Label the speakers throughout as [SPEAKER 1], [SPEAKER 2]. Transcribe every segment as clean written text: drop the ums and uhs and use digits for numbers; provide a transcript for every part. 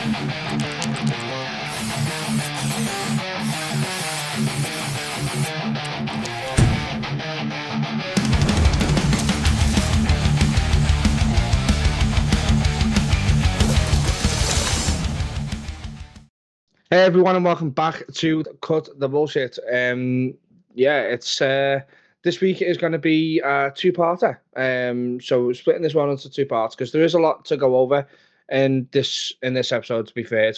[SPEAKER 1] Hey everyone, and welcome back to Cut the Bullshit. It's this week is going to be a two-parter. So we're splitting this one into two parts because there is a lot to go over in this episode. To be fair,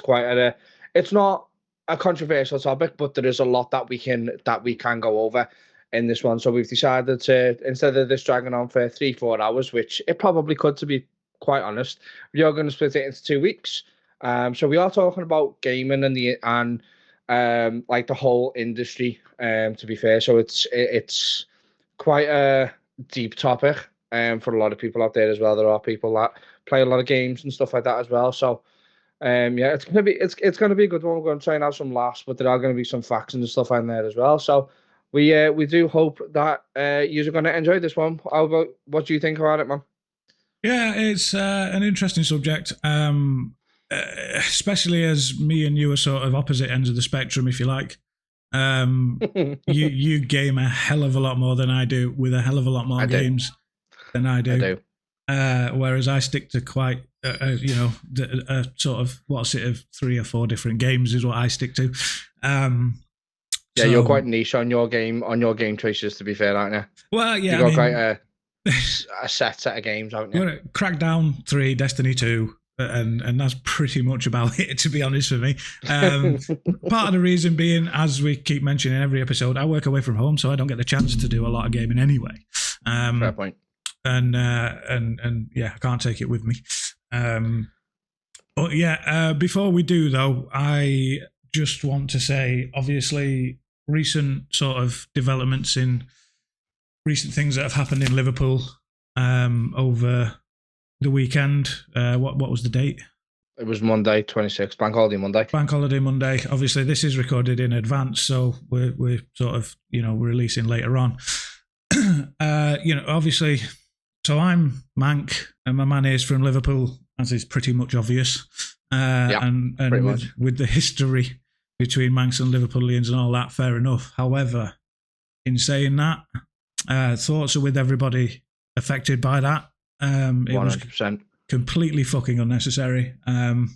[SPEAKER 1] it's not a controversial topic, but there is a lot that we can go over in this one. So we've decided to, instead of this dragging on for 3-4 hours, which it probably could, to be quite honest, we are going to split it into 2 weeks. So we are talking about gaming and like the whole industry. To be fair, so it's quite a deep topic for a lot of people out there as well. There are people that play a lot of games and stuff like that as well. So it's gonna be a good one. We're going to try and have some laughs, but there are going to be some facts and stuff in there as well. So we do hope that you're going to enjoy this one. What do you think about it, man?
[SPEAKER 2] Yeah, it's an interesting subject. Especially as me and you are sort of opposite ends of the spectrum, if you like. You game a hell of a lot more than I do, with a hell of a lot more games than I do. Whereas I stick to quite, a sort of, what's it, of 3 or 4 different games is what I stick to.
[SPEAKER 1] So, you're quite niche on your game choices, to be fair, aren't you?
[SPEAKER 2] Well, yeah,
[SPEAKER 1] you've got quite a set of games, haven't you?
[SPEAKER 2] Crackdown 3, Destiny 2. And that's pretty much about it, to be honest with me. Part of the reason being, as we keep mentioning in every episode, I work away from home, so I don't get the chance to do a lot of gaming anyway.
[SPEAKER 1] Fair point.
[SPEAKER 2] And yeah, I can't take it with me. But yeah, before we do though, I just want to say, obviously, recent sort of developments in recent things that have happened in Liverpool over the weekend. What was the date?
[SPEAKER 1] It was Monday, 26th, Bank Holiday Monday.
[SPEAKER 2] Bank Holiday Monday. Obviously, this is recorded in advance, so we're sort of, releasing later on. Obviously, so I'm Mank, and my man is from Liverpool, as is pretty much obvious. And with the history between Manx and Liverpoolians and all that, fair enough. However, in saying that, thoughts are with everybody affected by that. It
[SPEAKER 1] 100%.
[SPEAKER 2] was completely fucking unnecessary. And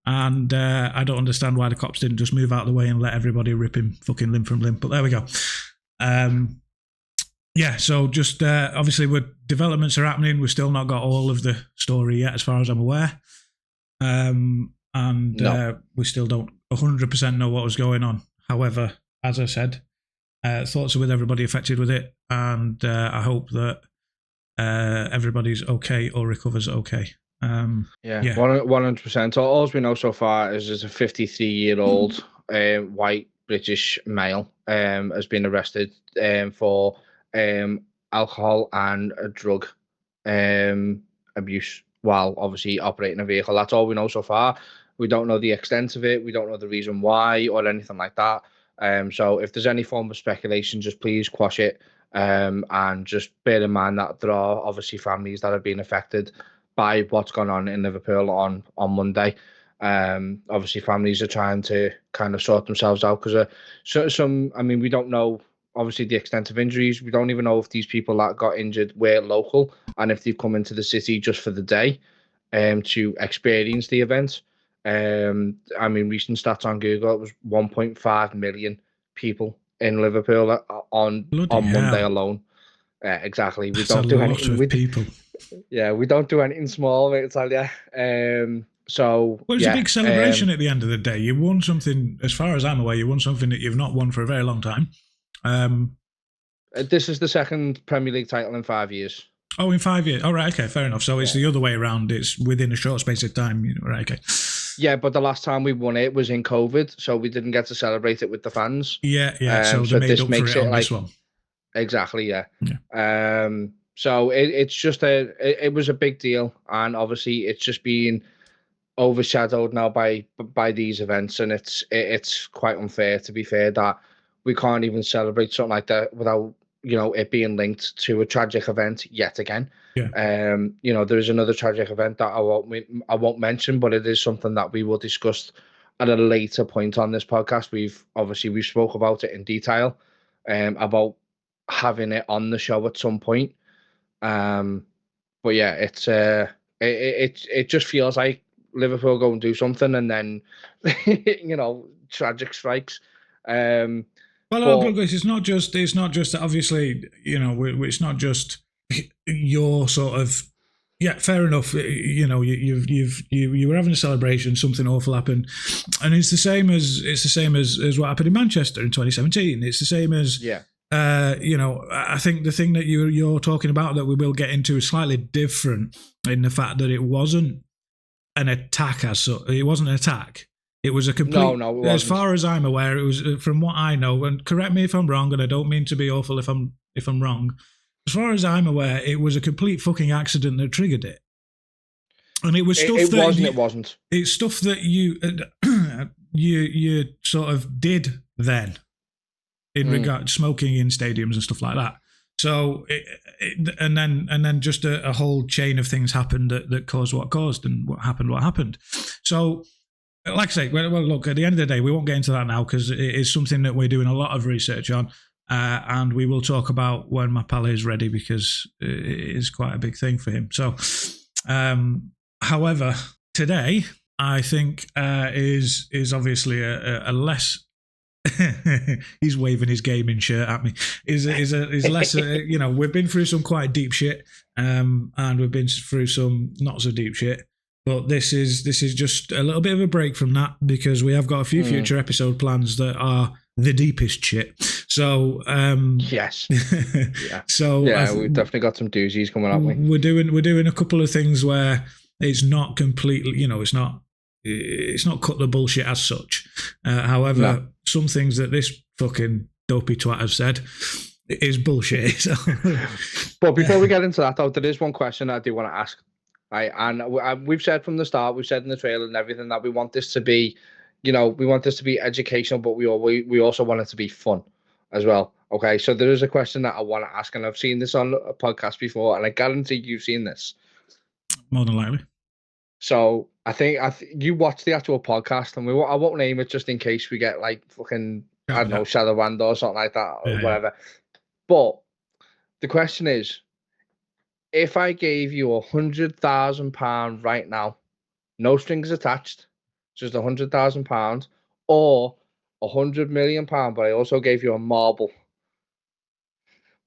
[SPEAKER 2] I don't understand why the cops didn't just move out of the way and let everybody rip him fucking limb from limb. But there we go. So just obviously developments are happening. We've still not got all of the story yet, as far as I'm aware. We still don't 100% know what was going on. However, as I said, thoughts are with everybody affected with it. And I hope that everybody's okay or recovers okay.
[SPEAKER 1] 100%. All we know so far is there's a 53-year-old white British male has been arrested for alcohol and drug abuse while obviously operating a vehicle. That's all we know so far. We don't know the extent of it. We don't know the reason why or anything like that. So if there's any form of speculation, just please quash it. And just bear in mind that there are obviously families that have been affected by what's gone on in Liverpool on Monday. Obviously, families are trying to kind of sort themselves out because we don't know obviously the extent of injuries. We don't even know if these people that got injured were local and if they've come into the city just for the day to experience the event. Recent stats on Google, it was 1.5 million people in Liverpool on Monday alone. Exactly.
[SPEAKER 2] We don't do anything with people.
[SPEAKER 1] Yeah, we don't do anything small, mate, I tell you. It's a
[SPEAKER 2] big celebration at the end of the day. You won something, as far as I'm aware, you won something that you've not won for a very long time.
[SPEAKER 1] This is the second Premier League title in 5 years.
[SPEAKER 2] Oh, in 5 years. All right, okay, fair enough. So it's the other way around. It's within a short space of time. Right, okay.
[SPEAKER 1] Yeah, but the last time we won it was in COVID, so we didn't get to celebrate it with the fans.
[SPEAKER 2] Yeah. So they made up for it on this one.
[SPEAKER 1] Exactly, yeah. So it's just it was a big deal, and obviously it's just being overshadowed now by these events, and it's quite unfair, to be fair, that we can't even celebrate something like that without it being linked to a tragic event yet again.
[SPEAKER 2] Yeah.
[SPEAKER 1] There is another tragic event that I won't mention, but it is something that we will discuss at a later point on this podcast. We spoke about it in detail, about having it on the show at some point. But yeah, it just feels like Liverpool go and do something, and then tragic strikes.
[SPEAKER 2] Well, look, it's not just that. Obviously, it's not just your sort of. Yeah, fair enough. You were having a celebration, something awful happened, and it's the same as what happened in Manchester in 2017. It's the same as I think the thing that you're talking about that we will get into is slightly different in the fact that it wasn't an attack as such. It wasn't an attack. It was a complete.
[SPEAKER 1] No,
[SPEAKER 2] as far as I'm aware, it was from what I know. And correct me if I'm wrong, and I don't mean to be awful if I'm wrong. As far as I'm aware, it was a complete fucking accident that triggered it. And it was stuff
[SPEAKER 1] it wasn't.
[SPEAKER 2] It's stuff that you you sort of did then in regard to smoking in stadiums and stuff like that. So and then just a whole chain of things happened that caused what caused, and what happened. So like I say, well, look, at the end of the day, we won't get into that now because it is something that we're doing a lot of research on. And we will talk about when my pal is ready because it is quite a big thing for him. So, however, today I think is obviously a less. He's waving his gaming shirt at me. Is less. We've been through some quite deep shit, and we've been through some not so deep shit. But this is just a little bit of a break from that because we have got a few future episode plans that are the deepest shit. So
[SPEAKER 1] yes,
[SPEAKER 2] yeah. So
[SPEAKER 1] yeah, we've definitely got some doozies coming up.
[SPEAKER 2] We're doing a couple of things where it's not completely, it's not cut the bullshit as such. However, some things that this fucking dopey twat has said is bullshit. So.
[SPEAKER 1] But before we get into that, though, there is one question I do want to ask. Right, and we've said from the start, we've said in the trailer and everything that we want this to be, we want this to be educational, but we also want it to be fun as well. Okay, so there is a question that I want to ask, and I've seen this on a podcast before, and I guarantee you've seen this.
[SPEAKER 2] More than likely.
[SPEAKER 1] So I think you watched the actual podcast, and I won't name it just in case we get like fucking I don't know Shadowband or something like that or whatever. Yeah. But the question is, if I gave you £100,000 right now, no strings attached, just £100,000, or £100 million, but I also gave you a marble,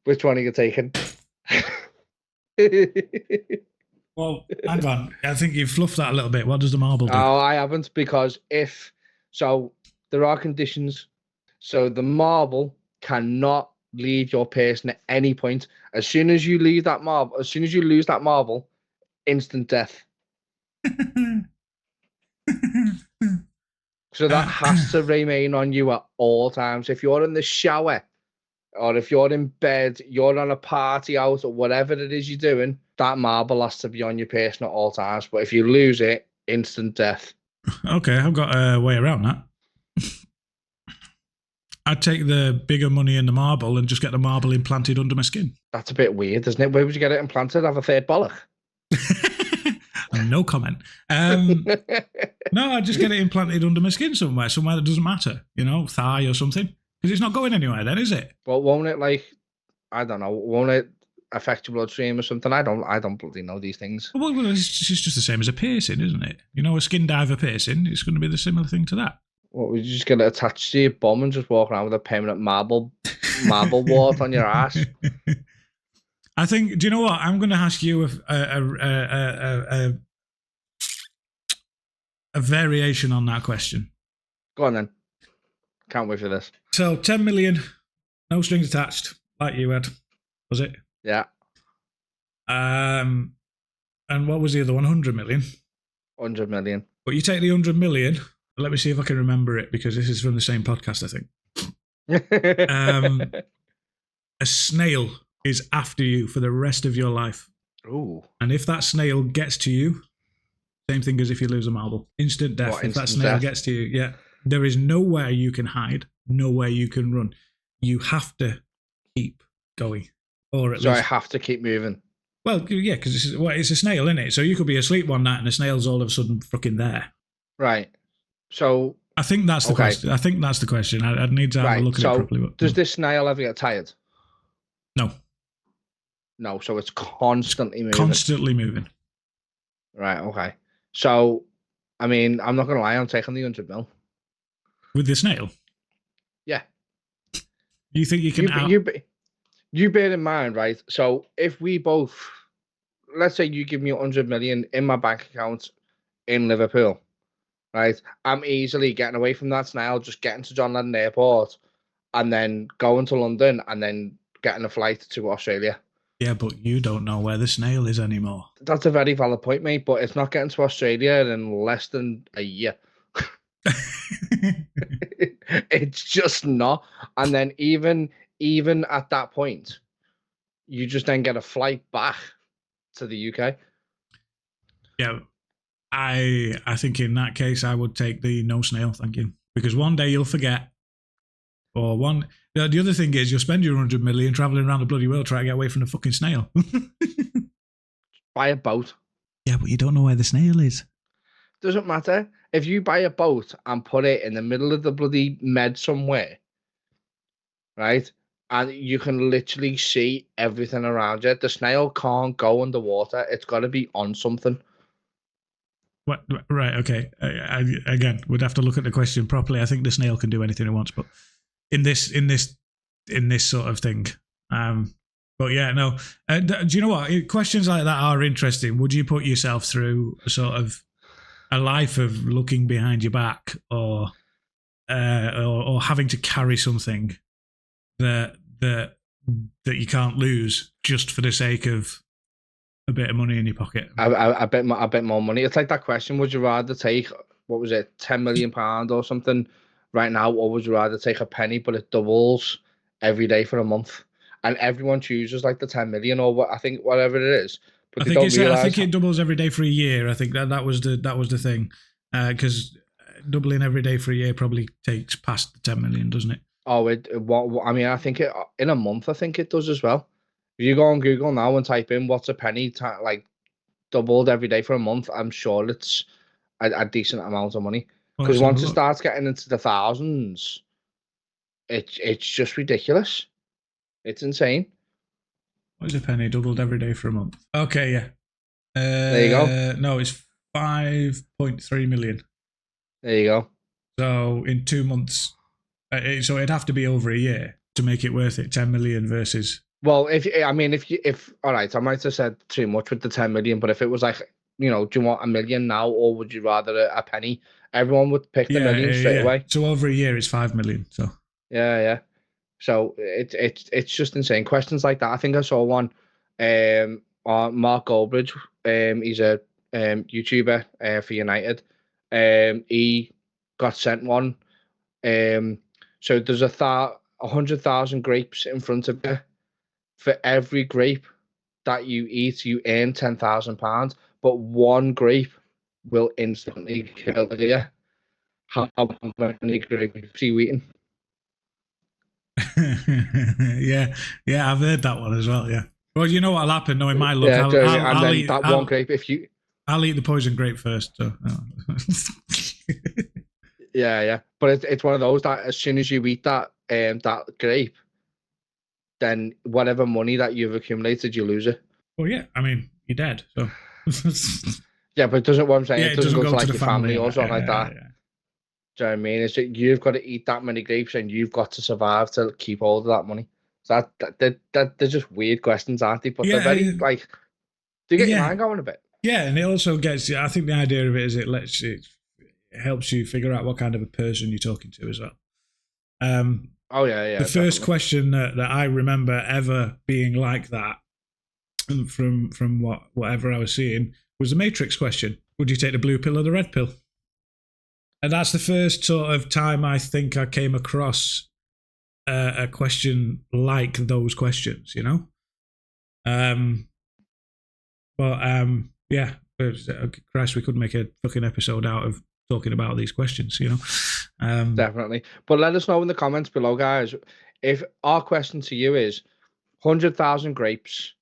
[SPEAKER 1] which one are you taking?
[SPEAKER 2] Well, hang on. I think you've fluffed that a little bit. What does the marble do?
[SPEAKER 1] Oh, I haven't, because there are conditions. So the marble cannot leave your person at any point. As soon as you lose that marble, instant death. So that has to remain on you at all times. If you're in the shower, or if you're in bed, you're on a party out, or whatever it is you're doing, that marble has to be on your person at all times. But if you lose it, instant death.
[SPEAKER 2] Okay, I've got a way around that. I'd take the bigger money in the marble and just get the marble implanted under my skin.
[SPEAKER 1] That's a bit weird, isn't it? Where would you get it implanted? Have a third bollock?
[SPEAKER 2] No comment. No, I'd just get it implanted under my skin somewhere that doesn't matter, thigh or something. Because it's not going anywhere then, is it?
[SPEAKER 1] Well, won't it, won't it affect your bloodstream or something? I don't bloody know these things.
[SPEAKER 2] Well, it's just the same as a piercing, isn't it? A skin diver piercing, it's going to be the similar thing to that.
[SPEAKER 1] What, would you just get it attached to your bum and just walk around with a permanent marble wart on your ass?
[SPEAKER 2] I think. Do you know what? I'm going to ask you a variation on that question.
[SPEAKER 1] Go on then. Can't wait for this.
[SPEAKER 2] So 10 million, no strings attached, like you had, was it?
[SPEAKER 1] Yeah.
[SPEAKER 2] And what was the other one? 100 million.
[SPEAKER 1] 100 million.
[SPEAKER 2] But you take the 100 million. Let me see if I can remember it, because this is from the same podcast, I think. A snail is after you for the rest of your life.
[SPEAKER 1] Ooh.
[SPEAKER 2] And if that snail gets to you, same thing as if you lose a marble. Instant death. If that snail gets to you, yeah. There is nowhere you can hide, nowhere you can run. You have to keep going, or at
[SPEAKER 1] So
[SPEAKER 2] least
[SPEAKER 1] I have to keep moving.
[SPEAKER 2] Well, yeah, because it's a snail, isn't it? So you could be asleep one night and the snail's all of a sudden fucking there.
[SPEAKER 1] Right. So
[SPEAKER 2] I think that's the
[SPEAKER 1] Okay.
[SPEAKER 2] question. I think that's the question. I'd need to have a look at it properly. But,
[SPEAKER 1] does this snail ever get tired?
[SPEAKER 2] No.
[SPEAKER 1] No. So it's constantly moving.
[SPEAKER 2] Constantly moving.
[SPEAKER 1] Right. Okay. So, I mean, I'm not gonna lie. I'm taking the 100 mil.
[SPEAKER 2] With the snail.
[SPEAKER 1] Yeah.
[SPEAKER 2] You think you can?
[SPEAKER 1] You bear in mind, right? So if we both, let's say you give me 100 million in my bank account in Liverpool, right? I'm easily getting away from that snail, just getting to John Lennon Airport, and then going to London, and then getting a flight to Australia.
[SPEAKER 2] Yeah, but you don't know where the snail is anymore.
[SPEAKER 1] That's a very valid point, mate. But it's not getting to Australia in less than a year. It's just not. And then even at that point, you just then get a flight back to the UK.
[SPEAKER 2] Yeah, I think in that case I would take the no snail, thank you, because one day you'll forget, or one. The other thing is you'll spend your 100 million traveling around the bloody world trying to get away from the fucking snail.
[SPEAKER 1] Buy a boat.
[SPEAKER 2] Yeah, but you don't know where the snail is.
[SPEAKER 1] Doesn't matter. If you buy a boat and put it in the middle of the bloody med somewhere, right? And you can literally see everything around you. The snail can't go underwater. It's got to be on something.
[SPEAKER 2] What? Right, okay. Again, we'd have to look at the question properly. I think the snail can do anything it wants, but in this sort of thing. But yeah, no. Do you know what? Questions like that are interesting. Would you put yourself through sort of a life of looking behind your back, or having to carry something that you can't lose just for the sake of a bit of money in your pocket?
[SPEAKER 1] A bit more money. It's like that question: would you rather take, what was it, £10 million or something right now, or would you rather take a penny but it doubles every day for a month? And everyone chooses like the 10 million or what, I think, whatever it is. But
[SPEAKER 2] I think it doubles every day for a year. I think that was the thing, because doubling every day for a year probably takes past the 10 million, doesn't it?
[SPEAKER 1] Oh, I mean, I think it in a month. I think it does as well. If you go on Google now and type in what's a penny, like doubled every day for a month, I'm sure it's a decent amount of money. Because once it starts getting into the thousands, it's just ridiculous. It's insane.
[SPEAKER 2] What is a penny doubled every day for a month? Okay, yeah.
[SPEAKER 1] There you go.
[SPEAKER 2] No, it's 5.3 million.
[SPEAKER 1] There you go.
[SPEAKER 2] So in 2 months, so it'd have to be over a year to make it worth it. 10 million versus.
[SPEAKER 1] Well, if all right, I might have said too much with the 10 million, but if it was like, do you want $1 million now, or would you rather a penny? Everyone would pick the million straight away.
[SPEAKER 2] So over a year, it's 5 million. So
[SPEAKER 1] yeah. So it's just insane. Questions like that. I think I saw one. On Mark Goldbridge. He's a YouTuber for United. He got sent one. So there's 100,000 grapes in front of you. For every grape that you eat, you earn £10,000. But one grape will instantly kill you. How many grapes are you eating?
[SPEAKER 2] yeah, I've heard that one as well. Yeah. Well, you know what'll happen? Knowing my luck,
[SPEAKER 1] Yeah,
[SPEAKER 2] I'll eat
[SPEAKER 1] that one grape.
[SPEAKER 2] I'll eat the poison grape first. So.
[SPEAKER 1] Yeah. But it's one of those that as soon as you eat that grape, then whatever money that you've accumulated, you lose it.
[SPEAKER 2] Well, yeah. I mean, you're dead. So.
[SPEAKER 1] Yeah, but it doesn't. What I'm saying,
[SPEAKER 2] yeah,
[SPEAKER 1] it doesn't go to like
[SPEAKER 2] your
[SPEAKER 1] family or something like that.
[SPEAKER 2] Yeah.
[SPEAKER 1] Do you know what I mean? It's that you've got to eat that many grapes and you've got to survive to keep hold of that money. So that they're just weird questions, aren't they? But they're very like, do you get your mind going a bit?
[SPEAKER 2] Yeah, and it also gets. I think the idea of it is it helps you figure out what kind of a person you're talking to as well.
[SPEAKER 1] Oh yeah.
[SPEAKER 2] The first question that I remember ever being like that, from whatever I was seeing, was the Matrix question: would you take the blue pill or the red pill? And that's the first sort of time I think I came across a question like those questions, yeah. Christ, we could make a fucking episode out of talking about these questions,
[SPEAKER 1] Definitely. But let us know in the comments below, guys. If our question to you is, 100,000 grapes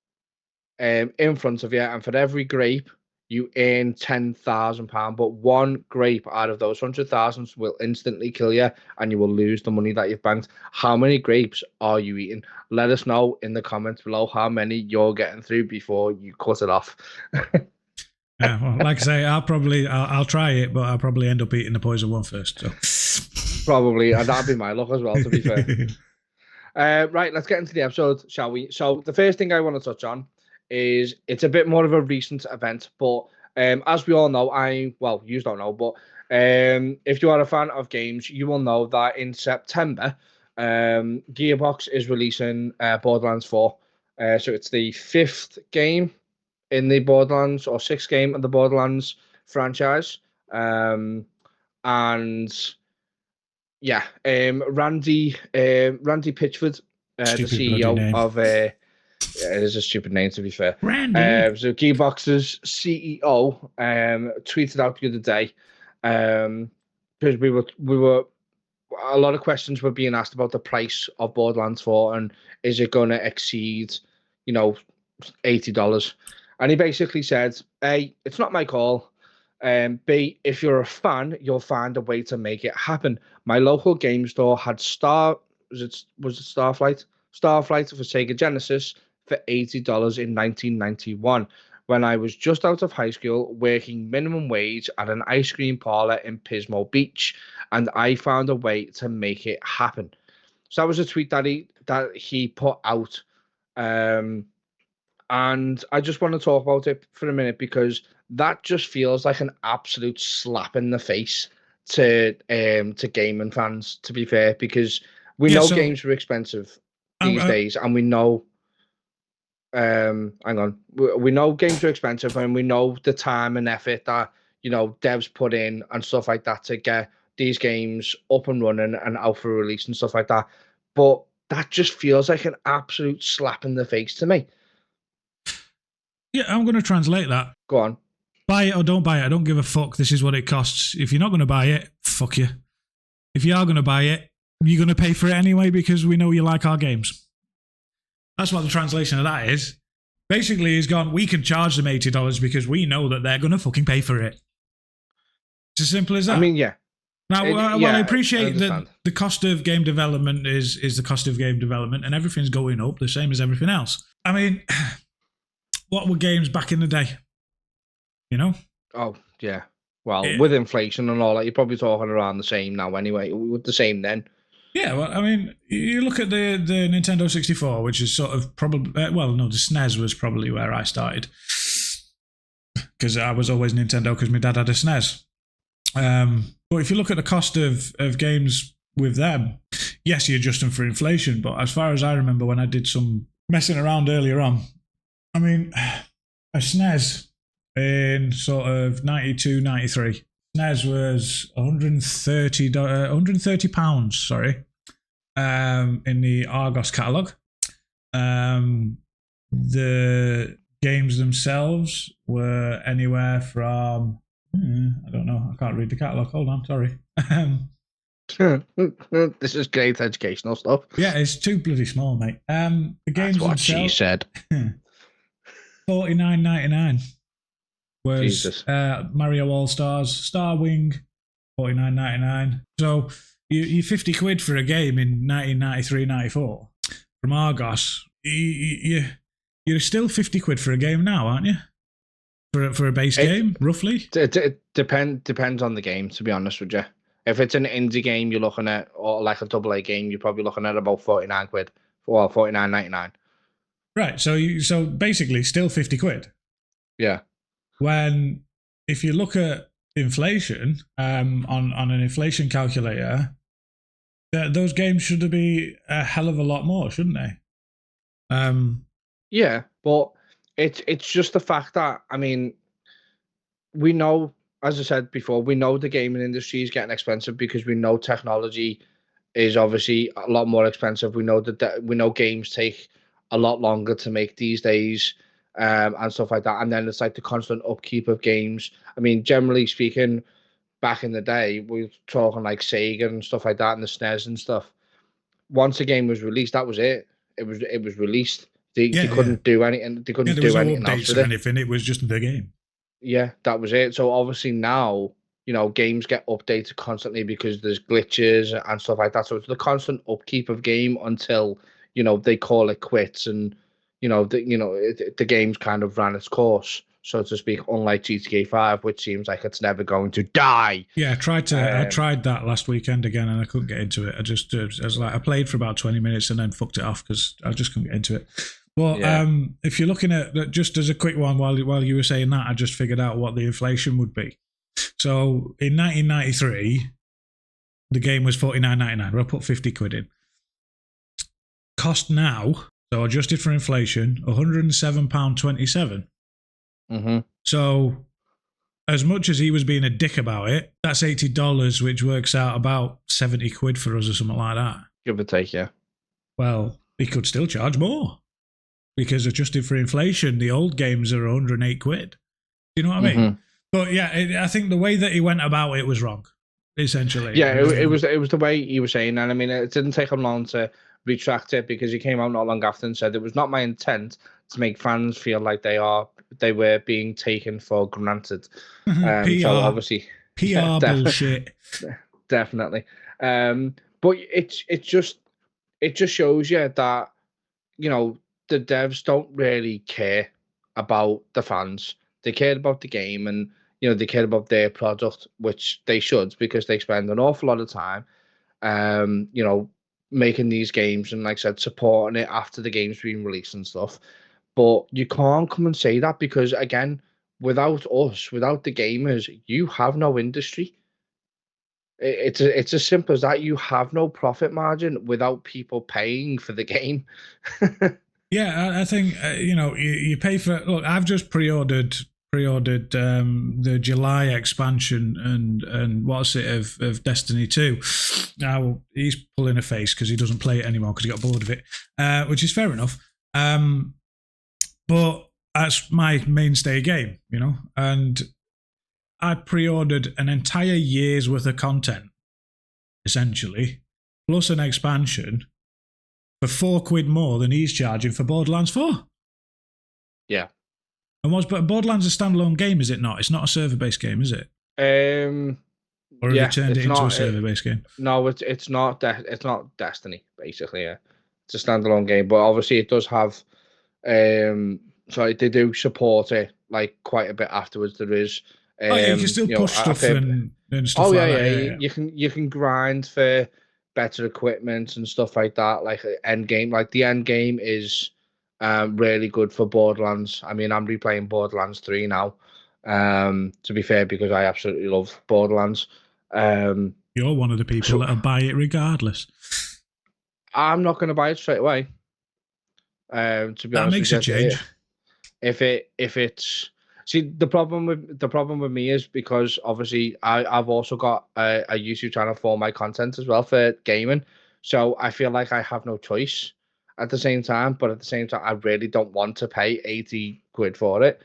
[SPEAKER 1] in front of you, and for every grape, you earn £10,000. But one grape out of those 100,000 will instantly kill you, and you will lose the money that you've banked. How many grapes are you eating? Let us know in the comments below how many you're getting through before you cut it off.
[SPEAKER 2] Yeah, well, like I say, I'll try it, but I'll probably end up eating the poison one first. So
[SPEAKER 1] Probably, and that'd be my luck as well, to be fair. Right, let's get into the episode, shall we? So the first thing I want to touch on is it's a bit more of a recent event, but as we all know, you don't know, but if you are a fan of games, you will know that in September, Gearbox is releasing Borderlands 4. So it's the fifth game in the Borderlands, or sixth game of the Borderlands franchise. And yeah, Randy Pitchford, the CEO of it is a stupid name, to be fair.
[SPEAKER 2] Randy.
[SPEAKER 1] So Gearbox's CEO tweeted out the other day, because we were a lot of questions were being asked about the price of Borderlands 4 and is it going to exceed, $80? And he basically said, A, it's not my call. B, if you're a fan, you'll find a way to make it happen. My local game store had was it Starflight? Starflight for Sega Genesis for $80 in 1991 when I was just out of high school working minimum wage at an ice cream parlor in Pismo Beach, and I found a way to make it happen. So that was a tweet that he put out. And I just want to talk about it for a minute because that just feels like an absolute slap in the face to gaming fans, to be fair, because we know games are expensive these days, and we know we know games are expensive, and we know the time and effort that devs put in and stuff like that to get these games up and running and out for release and stuff like that. But that just feels like an absolute slap in the face to me.
[SPEAKER 2] Yeah, I'm going to translate that.
[SPEAKER 1] Go on.
[SPEAKER 2] Buy it or don't buy it. I don't give a fuck. This is what it costs. If you're not going to buy it, fuck you. If you are going to buy it, you're going to pay for it anyway because we know you like our games. That's what the translation of that is. Basically, he's gone, we can charge them $80 because we know that they're going to fucking pay for it. It's as simple as that.
[SPEAKER 1] I mean, yeah.
[SPEAKER 2] Now, I appreciate that the cost of game development is the cost of game development and everything's going up the same as everything else. I mean, what were games back in the day?
[SPEAKER 1] Oh, yeah. Well, with inflation and all that, you're probably talking around the same now anyway. With the same then.
[SPEAKER 2] Yeah, well, I mean, you look at the Nintendo 64, which is sort of probably... the SNES was probably where I started. Because I was always Nintendo because my dad had a SNES. But if you look at the cost of games with them, yes, you adjust them for inflation. But as far as I remember when I did some messing around earlier on, I mean, a SNES in sort of 92, 93. SNES was £130, sorry, in the Argos catalogue. The games themselves were anywhere from... I don't know. I can't read the catalogue. Hold on, sorry.
[SPEAKER 1] This is great educational stuff.
[SPEAKER 2] Yeah, it's too bloody small, mate. The games
[SPEAKER 1] That's what she said.
[SPEAKER 2] $49.99 was
[SPEAKER 1] Jesus.
[SPEAKER 2] Mario All Stars, Star Wing, $49.99. So you 50 quid for a game in 1993-94 from Argos. You're still 50 quid for a game now, aren't you? For a base game, roughly?
[SPEAKER 1] It depends on the game, to be honest with you. If it's an indie game, you're looking at, or like a AA game, you're probably looking at about 49 quid, or 49.99.
[SPEAKER 2] Right, so basically still 50 quid.
[SPEAKER 1] Yeah.
[SPEAKER 2] When, if you look at inflation, on an inflation calculator, those games should be a hell of a lot more, shouldn't they?
[SPEAKER 1] Yeah, but it's just the fact that, I mean, we know, as I said before, we know the gaming industry is getting expensive because we know technology is obviously a lot more expensive. We know that games take a lot longer to make these days, and stuff like that. And then it's like the constant upkeep of games. I mean, generally speaking, back in the day, we were talking like Sega and stuff like that, and the SNES and stuff. Once a game was released, that was it. it was released. They couldn't do anything. They couldn't do anything else with
[SPEAKER 2] it. Anything. It was just the game.
[SPEAKER 1] Yeah, that was it. So obviously now, games get updated constantly because there's glitches and stuff like that. So it's the constant upkeep of game until they call it quits, and the game's kind of ran its course, so to speak. Unlike GTA 5, which seems like it's never going to die.
[SPEAKER 2] Yeah, I tried that last weekend again, and I couldn't get into it. I played for about 20 minutes and then fucked it off because I just couldn't get into it. Well, if you're looking at just as a quick one, while you were saying that, I just figured out what the inflation would be. So in 1993, the game was $49.99. Well, I put 50 quid in. Cost now, so adjusted for inflation, £107.27.
[SPEAKER 1] Mm-hmm.
[SPEAKER 2] So as much as he was being a dick about it, that's $80, which works out about 70 quid for us or something like that.
[SPEAKER 1] Give or take, yeah.
[SPEAKER 2] Well, he could still charge more. Because adjusted for inflation, the old games are 108 quid. You know what I mean?
[SPEAKER 1] Mm-hmm.
[SPEAKER 2] But yeah, I think the way that he went about it was wrong, essentially.
[SPEAKER 1] Yeah, it was the way he was saying, and I mean, it didn't take him long to retract it because he came out not long after and said it was not my intent to make fans feel like they were being taken for granted.
[SPEAKER 2] PR,
[SPEAKER 1] so obviously,
[SPEAKER 2] PR bullshit.
[SPEAKER 1] Definitely. But it just shows you that the devs don't really care about the fans. They care about the game, and they care about their product, which they should, because they spend an awful lot of time making these games and, like I said, supporting it after the game's been released and stuff. But you can't come and say that because, again, without us, without the gamers, you have no industry. It's as simple as that. You have no profit margin without people paying for the game.
[SPEAKER 2] Yeah, I think you pay for. Look, I've just pre-ordered the July expansion and what's it of Destiny 2. Now he's pulling a face because he doesn't play it anymore because he got bored of it, which is fair enough. But that's my mainstay game, and I pre-ordered an entire year's worth of content, essentially, plus an expansion for £4 more than he's charging for Borderlands 4.
[SPEAKER 1] Yeah.
[SPEAKER 2] But Borderlands is a standalone game, is it not? It's not a server-based game, is it? Or have you turned it into a server-based game?
[SPEAKER 1] No, it's not. It's not Destiny, basically. Yeah, it's a standalone game, but obviously it does have. They do support it like quite a bit afterwards. There is.
[SPEAKER 2] You can still push stuff and stuff like that.
[SPEAKER 1] Yeah. You can grind for better equipment and stuff like that. Like end game, like the end game is really good for Borderlands. I mean, I'm replaying Borderlands 3 now. To be fair, because I absolutely love Borderlands.
[SPEAKER 2] You're one of the people that'll buy it regardless.
[SPEAKER 1] I'm not going to buy it straight away. To be honest,
[SPEAKER 2] that makes a change.
[SPEAKER 1] If it's the problem with me is because obviously I've also got a YouTube channel for my content as well for gaming, so I feel like I have no choice at the same time. But at the same time, I really don't want to pay 80 quid for it.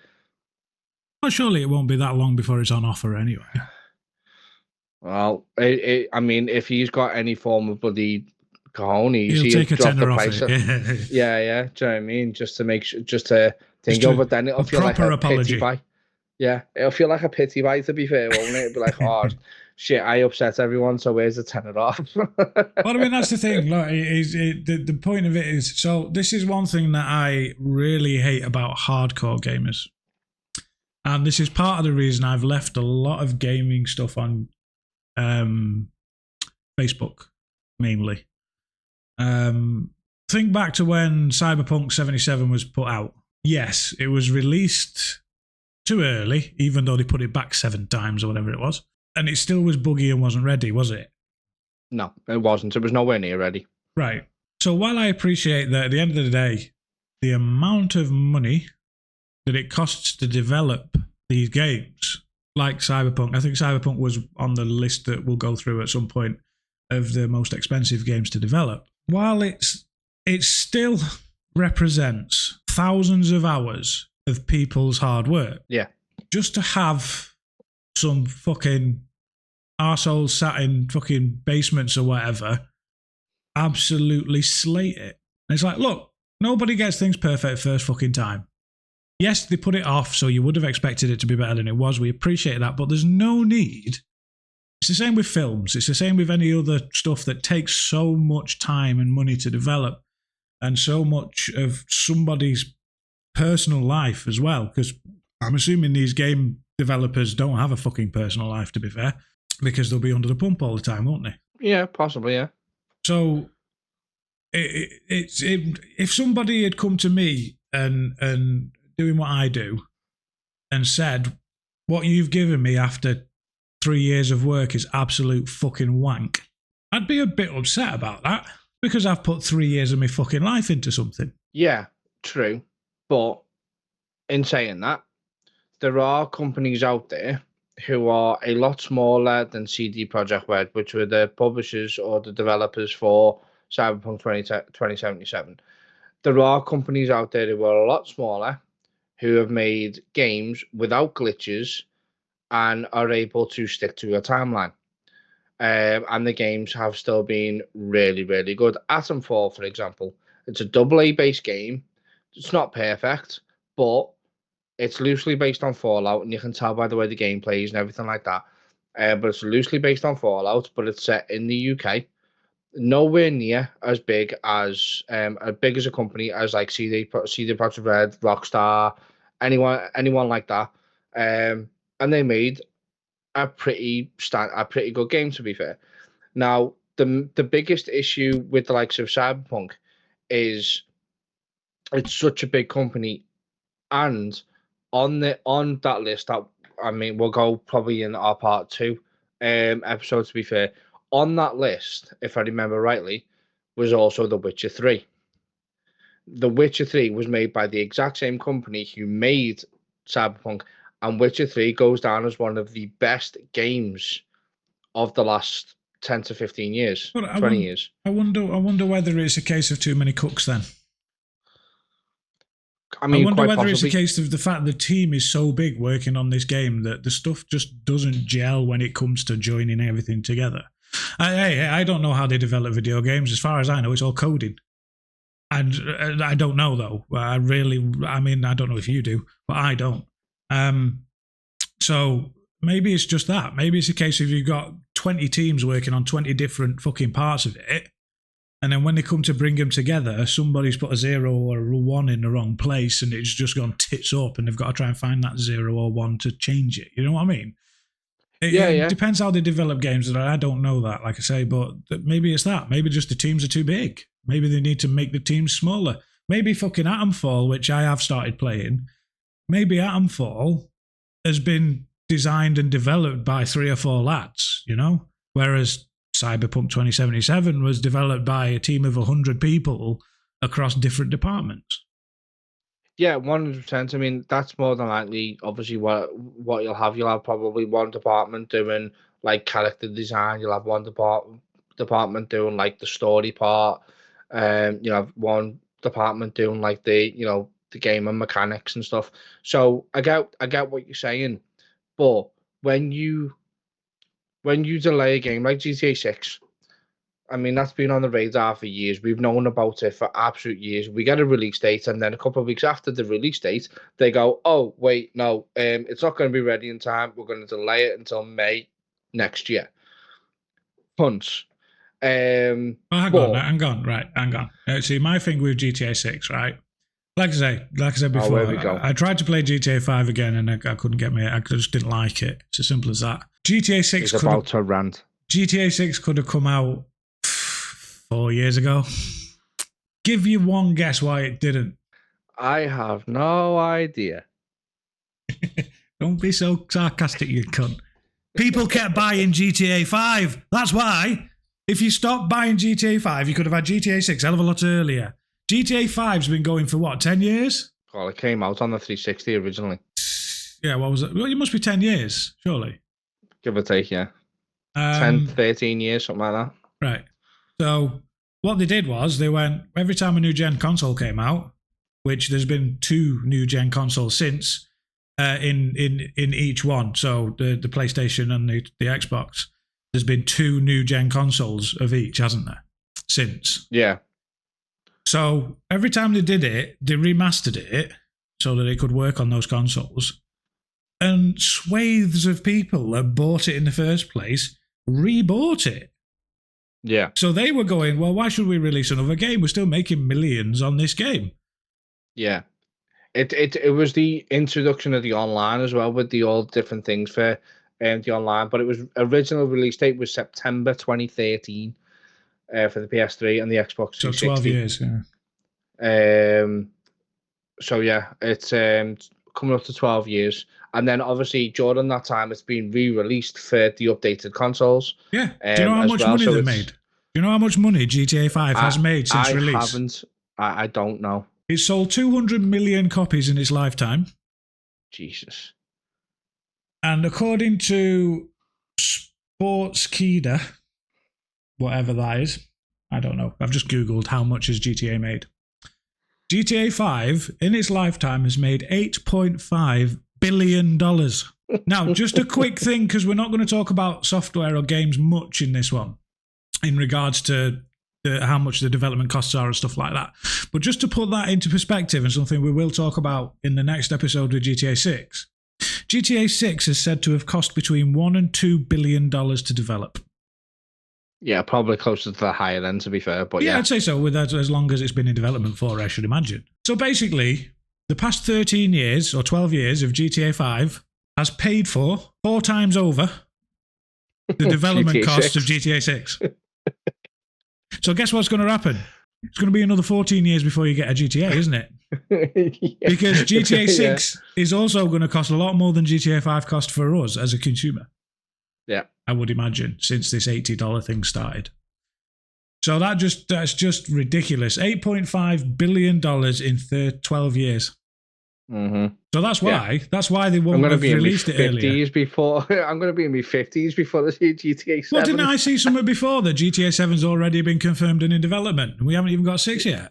[SPEAKER 2] Well, surely it won't be that long before it's on offer anyway.
[SPEAKER 1] Well, I mean, if he's got any form of bloody cojones,
[SPEAKER 2] he'll take a tenner off it.
[SPEAKER 1] Yeah. Do you know what I mean? Just to make sure, just to think of it, then it'll feel like a
[SPEAKER 2] apology.
[SPEAKER 1] Pity buy. Yeah, it'll feel like a pity buy, to be fair, won't it? It'll be like, oh, shit, I upset everyone, so where's the tenner off?
[SPEAKER 2] Well, I mean, that's the thing. Like, the point of it is, so this is one thing that I really hate about hardcore gamers. And this is part of the reason I've left a lot of gaming stuff on Facebook, mainly. Think back to when Cyberpunk 77 was put out. Yes, it was released too early, even though they put it back 7 times or whatever it was. And it still was buggy and wasn't ready, was it?
[SPEAKER 1] No, it wasn't. It was nowhere near ready.
[SPEAKER 2] Right. So while I appreciate that at the end of the day, the amount of money that it costs to develop these games, like Cyberpunk, I think Cyberpunk was on the list that we'll go through at some point of the most expensive games to develop. While it still represents thousands of hours of people's hard work.
[SPEAKER 1] Yeah.
[SPEAKER 2] Just to have some fucking arseholes sat in fucking basements or whatever absolutely slate it And it's like, look, nobody gets things perfect first fucking time. Yes, they put it off, so you would have expected it to be better than it was. We appreciate that, but there's no need. It's the same with films. It's the same with any other stuff that takes so much time and money to develop, and so much of somebody's personal life as well, because I'm assuming these game developers don't have a fucking personal life, to be fair, because they'll be under the pump all the time, won't they?
[SPEAKER 1] Yeah, possibly, yeah.
[SPEAKER 2] So if somebody had come to me and doing what I do and said, what you've given me after 3 years of work is absolute fucking wank, I'd be a bit upset about that, because I've put 3 years of my fucking life into something.
[SPEAKER 1] Yeah, true. But in saying that, there are companies out there who are a lot smaller than CD Projekt Red, which were the publishers or the developers for Cyberpunk 2077. There are companies out there who are a lot smaller, who have made games without glitches and are able to stick to a timeline. And the games have still been really, really good. Atomfall, for example, it's a AA based game. It's not perfect, but it's loosely based on Fallout, and you can tell by the way the game plays and everything like that. But it's loosely based on Fallout, but it's set in the UK. Nowhere near as big as a company as like CD Projekt Red, Rockstar, anyone like that. And they made a pretty good game, to be fair. Now, the biggest issue with the likes of Cyberpunk is it's such a big company, and on that list, that I mean, we'll go probably in our part 2 episode, to be fair. On that list, if I remember rightly, was also The Witcher 3. The Witcher 3 was made by the exact same company who made Cyberpunk, and Witcher 3 goes down as one of the best games of the last 10 to 15 years, 20 years.
[SPEAKER 2] I wonder whether it's a case of too many cooks then.
[SPEAKER 1] I mean,
[SPEAKER 2] I wonder whether
[SPEAKER 1] possibly.
[SPEAKER 2] it's a case of the fact the team is so big working on this game that the stuff just doesn't gel when it comes to joining everything together. I don't know how they develop video games. As far as I know, it's all coding. And I don't know, though. I don't know if you do, but I don't. So maybe it's just that. Maybe it's a case of you've got 20 teams working on 20 different fucking parts of it. And then when they come to bring them together, somebody's put a 0 or a 1 in the wrong place and it's just gone tits up, and they've got to try and find that 0 or 1 to change it. You know what I mean? It depends how they develop games. And I don't know that, like I say, but maybe it's that. Maybe just the teams are too big. Maybe they need to make the teams smaller. Maybe fucking Atomfall, which I have started playing, maybe Atomfall has been designed and developed by 3 or 4 lads, you know? Whereas Cyberpunk 2077 was developed by a team of 100 people across different departments.
[SPEAKER 1] Yeah, 100%. I mean, that's more than likely, obviously, what you'll have. You'll have probably one department doing, like, character design. You'll have one department doing, like, the story part. You'll have one department doing, like, the game and mechanics and stuff. So I get what you're saying. But when you delay a game like GTA 6, I mean, that's been on the radar for years. We've known about it for absolute years. We get a release date, and then a couple of weeks after the release date, they go, "Oh, wait, no, it's not going to be ready in time. We're going to delay it until May next year." Punch.
[SPEAKER 2] Hang on. See, my thing with GTA 6, right? Like I said before, I tried to play GTA 5 again, and I couldn't get me. I just didn't like it. It's as simple as that. GTA 6
[SPEAKER 1] is about to rant.
[SPEAKER 2] GTA 6 could have come out 4 years ago. Give you one guess why it didn't.
[SPEAKER 1] I have no idea.
[SPEAKER 2] Don't be so sarcastic, you cunt. People kept buying GTA 5. That's why. If you stopped buying GTA 5, you could have had GTA 6 a hell of a lot earlier. GTA 5's been going for what, 10 years?
[SPEAKER 1] Well, it came out on the 360 originally.
[SPEAKER 2] Yeah, what was it? Well, it must be 10 years, surely.
[SPEAKER 1] Give or take, yeah. 10, 13 years, something like that.
[SPEAKER 2] Right. So what they did was they went, every time a new gen console came out, which there's been 2 new gen consoles since in each one. So the PlayStation and the Xbox, there's been 2 new gen consoles of each, hasn't there? Since.
[SPEAKER 1] Yeah.
[SPEAKER 2] So every time they did it, they remastered it so that it could work on those consoles. And swathes of people that bought it in the first place rebought it.
[SPEAKER 1] Yeah.
[SPEAKER 2] So they were going, well, why should we release another game? We're still making millions on this game.
[SPEAKER 1] Yeah. It was the introduction of the online as well, with the all different things for the online. But it was original release date was September 2013 for the PS3 and the Xbox 360.
[SPEAKER 2] So 12 years, yeah.
[SPEAKER 1] So yeah, it's coming up to 12 years. And then obviously during that time, it's been re-released for the updated consoles.
[SPEAKER 2] Yeah. Do you know how much money they've made? Do you know how much money GTA 5 has made since release?
[SPEAKER 1] I haven't. I don't know.
[SPEAKER 2] It sold 200 million copies in its lifetime.
[SPEAKER 1] Jesus.
[SPEAKER 2] And according to Sportskeeda, whatever that is, I don't know. I've just Googled how much has GTA made. GTA 5 in its lifetime has made $8.5 billion. Now, just a quick thing, because we're not going to talk about software or games much in this one in regards to how much the development costs are and stuff like that. But just to put that into perspective, and something we will talk about in the next episode with GTA 6, GTA 6 is said to have cost between $1 and $2 billion to develop.
[SPEAKER 1] Yeah, probably closer to the higher end, to be fair. But yeah,
[SPEAKER 2] I'd say so, with that, as long as it's been in development for, I should imagine. So basically, the past 13 years or 12 years of GTA 5 has paid for 4 times over the development cost of GTA 6. So guess what's going to happen? It's going to be another 14 years before you get a GTA, isn't it?
[SPEAKER 1] Yeah.
[SPEAKER 2] Because GTA 6 is also going to cost a lot more than GTA 5 cost for us as a consumer.
[SPEAKER 1] Yeah.
[SPEAKER 2] I would imagine, since this $80 thing started. So that's just ridiculous. $8.5 billion in 12 years.
[SPEAKER 1] Mm-hmm.
[SPEAKER 2] So that's why they won't have released it earlier.
[SPEAKER 1] I'm going to be in my 50s before the GTA 7.
[SPEAKER 2] Well, didn't I see somewhere before that GTA 7's already been confirmed and in development? We haven't even got 6 yet.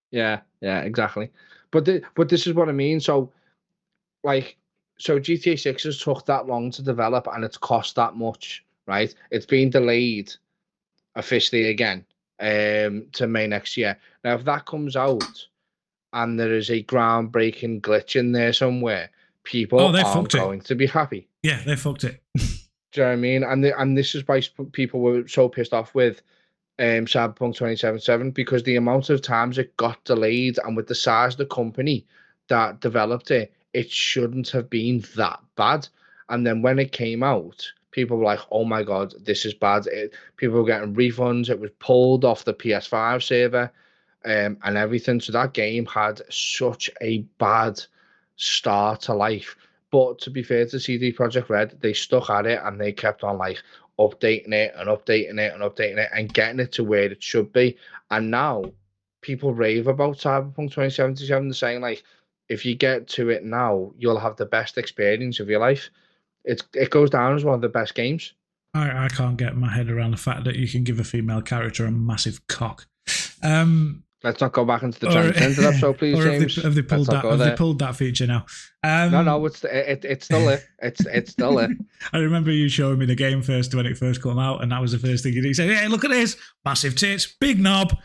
[SPEAKER 1] Yeah, exactly. But this is what I mean. So, GTA 6 has took that long to develop and it's cost that much, right? It's been delayed officially again to May next year. Now, if that comes out and there is a groundbreaking glitch in there somewhere, people aren't going to be happy.
[SPEAKER 2] Yeah, they fucked it.
[SPEAKER 1] Do you know what I mean? And this is why people were so pissed off with Cyberpunk 2077, because the amount of times it got delayed, and with the size of the company that developed it, it shouldn't have been that bad. And then when it came out, people were like, oh my God, this is bad. People were getting refunds. It was pulled off the PS5 server and everything. So that game had such a bad start to life. But to be fair to CD Projekt Red, they stuck at it and they kept on updating it and getting it to where it should be. And now people rave about Cyberpunk 2077, saying if you get to it now, you'll have the best experience of your life. It goes down as one of the best games.
[SPEAKER 2] I can't get my head around the fact that you can give a female character a massive cock.
[SPEAKER 1] Let's not go back into the transgender episode, please, James.
[SPEAKER 2] Have they pulled that feature now?
[SPEAKER 1] No, it's still there. It's still there.
[SPEAKER 2] I remember you showing me the game first when it first came out, and that was the first thing you did. You said, "Hey, look at this, massive tits, big knob."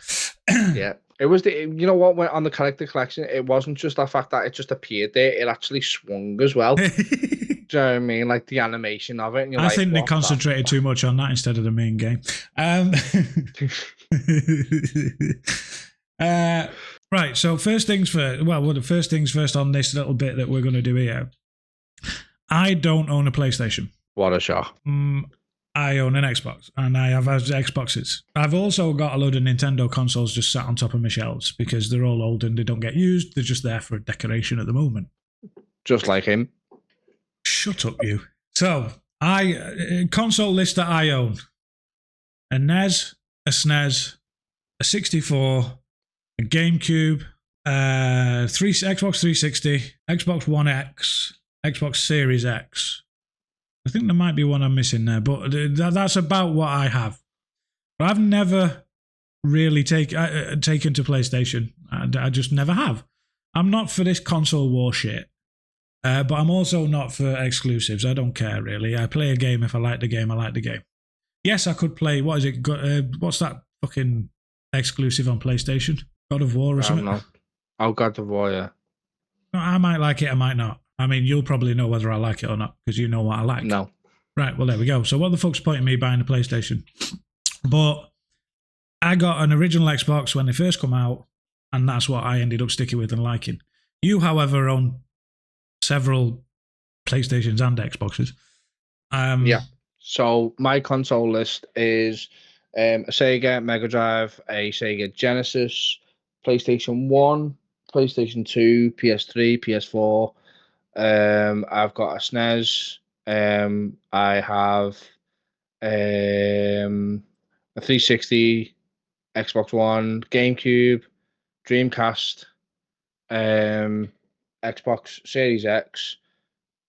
[SPEAKER 1] Yeah, it was what went on the character collection. It wasn't just the fact that it just appeared there; it actually swung as well. Do you know what I mean? Like the animation of it. And
[SPEAKER 2] I think they concentrated too much on that instead of the main game. Right, so first things first. Well, the first things first on this little bit that we're going to do here. I don't own a PlayStation.
[SPEAKER 1] What a shock.
[SPEAKER 2] I own an Xbox, and I have Xboxes. I've also got a load of Nintendo consoles just sat on top of my shelves because they're all old and they don't get used. They're just there for decoration at the moment.
[SPEAKER 1] Just like him.
[SPEAKER 2] Shut up, you. So, console list that I own. A NES, a SNES, a 64, a GameCube, Xbox 360, Xbox One X, Xbox Series X. I think there might be one I'm missing there, but that's about what I have. But I've never really taken to PlayStation. I just never have. I'm not for this console war shit. But I'm also not for exclusives. I don't care, really. I play a game if I like the game, I like the game. Yes, I could play, what is it? What's that fucking exclusive on PlayStation? God of War or
[SPEAKER 1] I don't
[SPEAKER 2] something.
[SPEAKER 1] know. Oh, God of War, yeah.
[SPEAKER 2] I might like it, I might not. I mean, you'll probably know whether I like it or not because you know what I like.
[SPEAKER 1] No.
[SPEAKER 2] Right, well, there we go. So what the fuck's the point of me buying a PlayStation? But I got an original Xbox when they first come out, and that's what I ended up sticking with and liking. You, however, own several PlayStations and Xboxes.
[SPEAKER 1] Yeah. So my console list is a Sega Mega Drive, a Sega Genesis, PlayStation 1, PlayStation 2, PS3, PS4. I've got a SNES. I have a 360, Xbox One, GameCube, Dreamcast, um, Xbox Series X,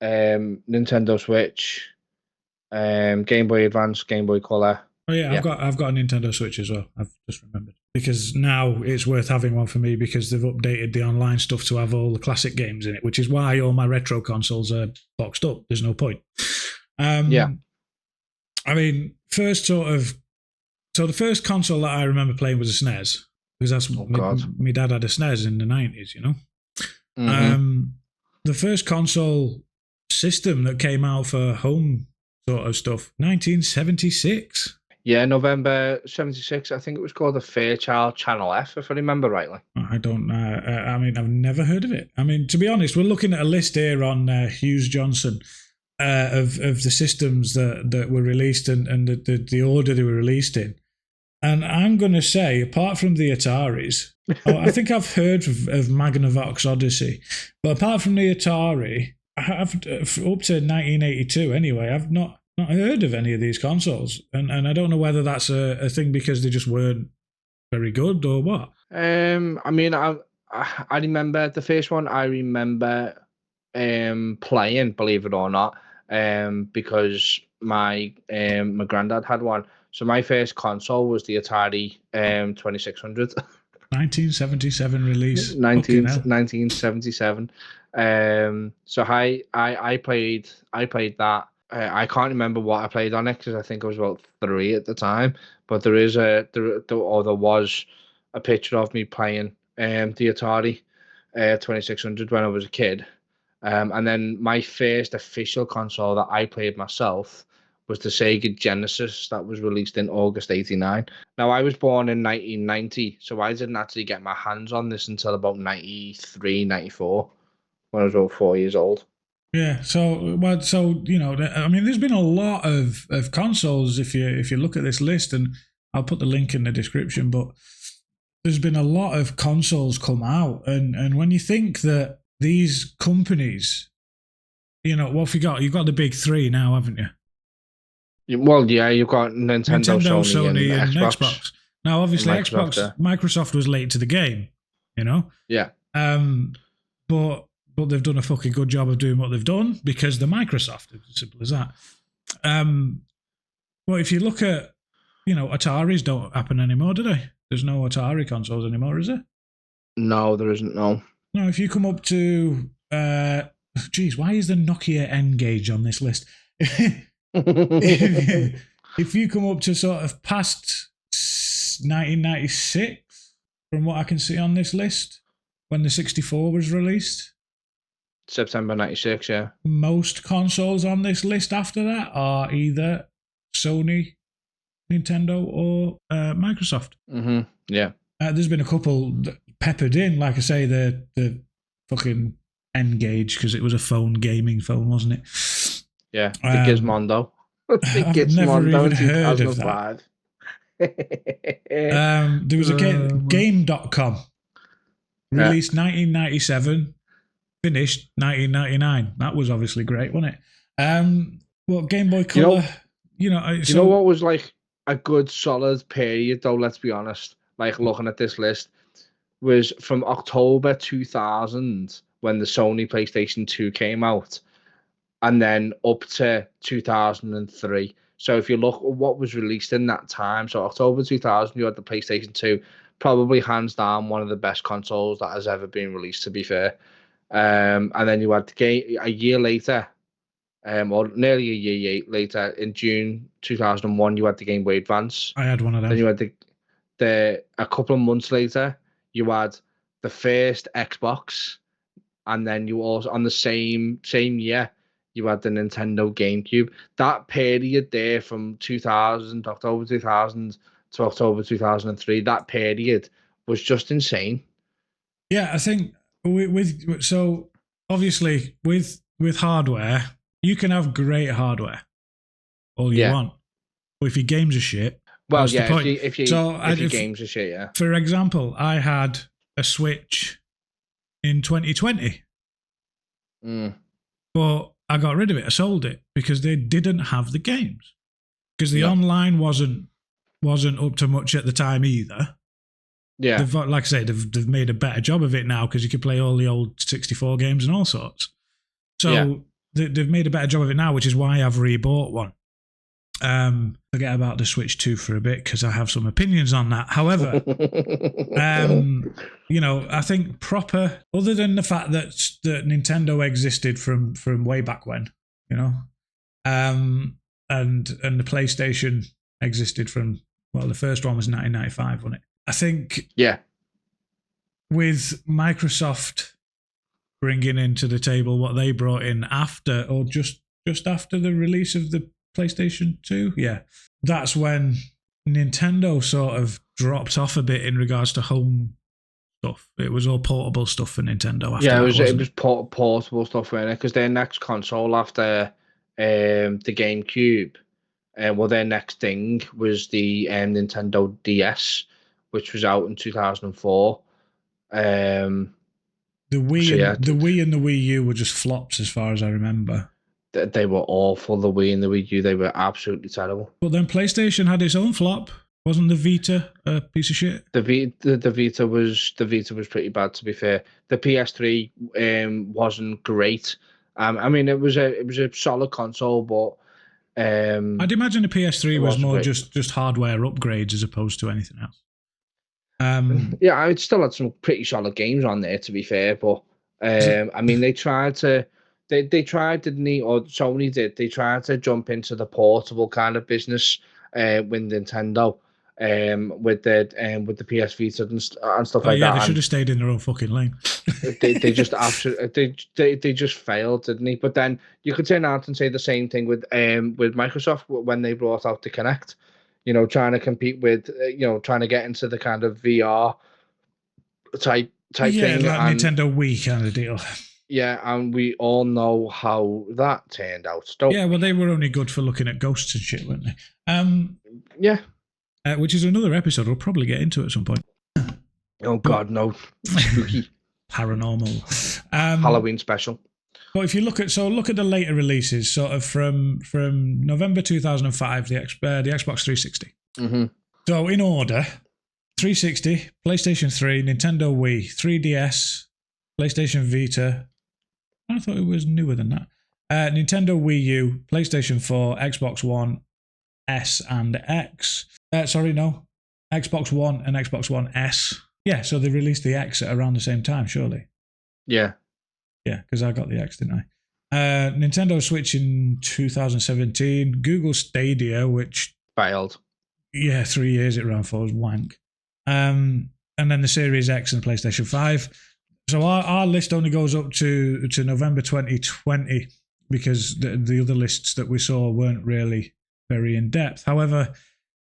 [SPEAKER 1] Nintendo Switch, Game Boy Advance, Game Boy Color.
[SPEAKER 2] Oh yeah,
[SPEAKER 1] Yeah.
[SPEAKER 2] I've got a Nintendo Switch as well. I've just remembered because now it's worth having one for me because they've updated the online stuff to have all the classic games in it, which is why all my retro consoles are boxed up. There's no point.
[SPEAKER 1] Yeah.
[SPEAKER 2] I mean, so the first console that I remember playing was a SNES because that's my dad had a SNES in the 90s, you know. The first console system that came out for home sort of stuff, 1976.
[SPEAKER 1] Yeah, November 76. I think it was called the Fairchild Channel F, if I remember rightly.
[SPEAKER 2] I don't know. I mean, I've never heard of it. I mean, to be honest, we're looking at a list here on Hughes Johnson of the systems that were released and the order they were released in. And I'm going to say, apart from the Ataris, I think I've heard of Magnavox Odyssey, but apart from the Atari, I've up to 1982 anyway, I've not heard of any of these consoles, and I don't know whether that's a thing because they just weren't very good or what.
[SPEAKER 1] I mean, I remember the first one. I remember playing, believe it or not, because my granddad had one. So my first console was the Atari 2600.
[SPEAKER 2] 1977 release.
[SPEAKER 1] 1977. So I played that. I can't remember what I played on it because I think I was about 3 at the time. But there was a picture of me playing the Atari 2600 when I was a kid. And then my first official console that I played myself was the Sega Genesis that was released in August 89. Now, I was born in 1990, so I didn't actually get my hands on this until about 93, 94, when I was about 4 years old.
[SPEAKER 2] Yeah, so you know, I mean, there's been a lot of consoles if you look at this list, and I'll put the link in the description. But there's been a lot of consoles come out, and when you think that these companies, you know, what have you got? You've got the big three now, haven't you?
[SPEAKER 1] Well, yeah, you've got Nintendo, Sony, and Xbox.
[SPEAKER 2] Now, obviously, Microsoft was late to the game, you know.
[SPEAKER 1] Yeah.
[SPEAKER 2] But they've done a fucking good job of doing what they've done because they're Microsoft. It's as simple as that. Well, if you look at, you know, Ataris don't happen anymore, do they? There's no Atari consoles anymore, is there?
[SPEAKER 1] No, there isn't. No.
[SPEAKER 2] No, if you come up to, geez, why is the Nokia N-Gage on this list? If you come up to sort of past 1996, from what I can see on this list, when the 64 was released.
[SPEAKER 1] September 96, yeah.
[SPEAKER 2] Most consoles on this list after that are either Sony, Nintendo, or Microsoft.
[SPEAKER 1] Mm-hmm. Yeah.
[SPEAKER 2] There's been a couple peppered in, like I say, the fucking N-Gage, because it was a gaming phone, wasn't it?
[SPEAKER 1] Yeah, the Gizmondo.
[SPEAKER 2] I've never even heard of that. There was a Game.com, released 1997, finished 1999. That was obviously great, wasn't it? Well, Game Boy Color, you know what
[SPEAKER 1] was like a good solid period though, let's be honest, like looking at this list, was from October 2000 when the Sony PlayStation 2 came out, and then up to 2003. So if you look at what was released in that time, so October 2000, you had the PlayStation 2, probably hands down one of the best consoles that has ever been released, to be fair. And then you had the game a year later, or nearly a year later, in June 2001, you had the Game Boy Advance.
[SPEAKER 2] I had one of them.
[SPEAKER 1] Then you had a couple of months later, you had the first Xbox, and then you also on the same year you had the Nintendo GameCube. That period there from 2000, October 2000 to October 2003, that period was just insane.
[SPEAKER 2] Yeah, I think so obviously with hardware, you can have great hardware all you want, but if your games are shit,
[SPEAKER 1] well,
[SPEAKER 2] what's the point?
[SPEAKER 1] if your games are shit, yeah.
[SPEAKER 2] For example, I had a Switch in 2020, but I got rid of it. I sold it because they didn't have the games, because the online wasn't up to much at the time either.
[SPEAKER 1] Yeah,
[SPEAKER 2] like I say, they've made a better job of it now because you can play all the old 64 games and all sorts. So they've made a better job of it now, which is why I've rebought one. Forget about the Switch 2 for a bit because I have some opinions on that. However, I think proper, other than the fact that Nintendo existed from way back when, and the PlayStation existed from, well, the first one was 1995, wasn't it? I think with Microsoft bringing into the table what they brought in after, or just after the release of the PlayStation 2, that's when Nintendo sort of dropped off a bit in regards to home stuff. It was all portable stuff for Nintendo after
[SPEAKER 1] it was portable stuff, really, because their next console after the GameCube, their next thing was the Nintendo DS, which was out in 2004. The
[SPEAKER 2] Wii and the Wii U were just flops as far as I remember.
[SPEAKER 1] They were awful. The Wii and the Wii U, they were absolutely terrible.
[SPEAKER 2] But then PlayStation had its own flop. Wasn't the Vita a piece of shit?
[SPEAKER 1] The Vita was pretty bad, to be fair. The PS3 wasn't great. I mean, it was a solid console, but
[SPEAKER 2] I'd imagine the PS3 was more just hardware upgrades as opposed to anything else.
[SPEAKER 1] Yeah, it still had some pretty solid games on there, to be fair. But I mean, they tried, didn't they? Or Sony did. They tried to jump into the portable kind of business with Nintendo, with the PS Vita and stuff like that.
[SPEAKER 2] They should have stayed in their own fucking lane.
[SPEAKER 1] they just absolutely they just failed, didn't they? But then you could turn out and say the same thing with Microsoft when they brought out the Kinect. Trying to compete with, trying to get into the kind of VR type thing.
[SPEAKER 2] Yeah, like Nintendo Wii kind of deal.
[SPEAKER 1] Yeah, and we all know how that turned out.
[SPEAKER 2] Yeah, well, they were only good for looking at ghosts and shit, weren't they?
[SPEAKER 1] Yeah.
[SPEAKER 2] Which is another episode we'll probably get into at some point.
[SPEAKER 1] Oh, God, no. Spooky.
[SPEAKER 2] Paranormal.
[SPEAKER 1] Halloween special.
[SPEAKER 2] But if you look at the later releases, sort of from November 2005, the Xbox 360.
[SPEAKER 1] Mm-hmm.
[SPEAKER 2] So in order, 360, PlayStation 3, Nintendo Wii, 3DS, PlayStation Vita. I thought it was newer than that. Nintendo Wii U, PlayStation 4, Xbox One S and X. Xbox One and Xbox One S. Yeah, so they released the X at around the same time, surely.
[SPEAKER 1] Yeah.
[SPEAKER 2] Yeah, because I got the X, didn't I? Nintendo Switch in 2017. Google Stadia, which
[SPEAKER 1] failed.
[SPEAKER 2] Yeah, 3 years it ran for, was wank. And then the Series X and PlayStation 5. So our list only goes up to November 2020 because the other lists that we saw weren't really very in depth. However,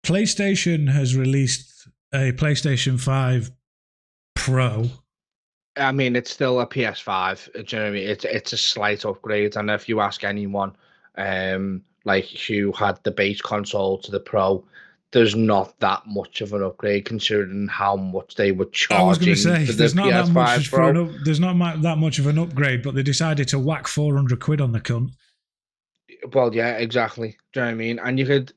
[SPEAKER 2] PlayStation has released a PlayStation 5 Pro.
[SPEAKER 1] I mean, it's still a PS5. Do you know what I mean? It's a slight upgrade, and if you ask anyone, like who had the base console to the Pro, there's not that much of an upgrade considering how much they were charging.
[SPEAKER 2] I was going to say,
[SPEAKER 1] there's not that much
[SPEAKER 2] there's not that much of an upgrade, but they decided to whack 400 quid on the cunt.
[SPEAKER 1] Well, yeah, exactly. Do you know what I mean? And you could,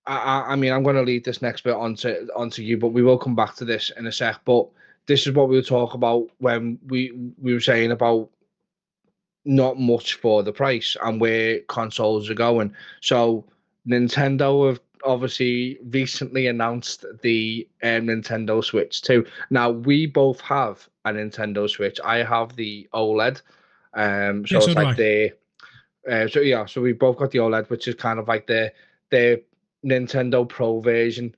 [SPEAKER 1] I mean, I'm going to lead this next bit onto you, but we will come back to this in a sec. But this is what we were talking about when we were saying about not much for the price and where consoles are going. So Nintendo have obviously recently announced the Nintendo Switch 2. Now, we both have a Nintendo Switch. I have the OLED. So it's like so we both got the OLED, which is kind of like the Nintendo Pro version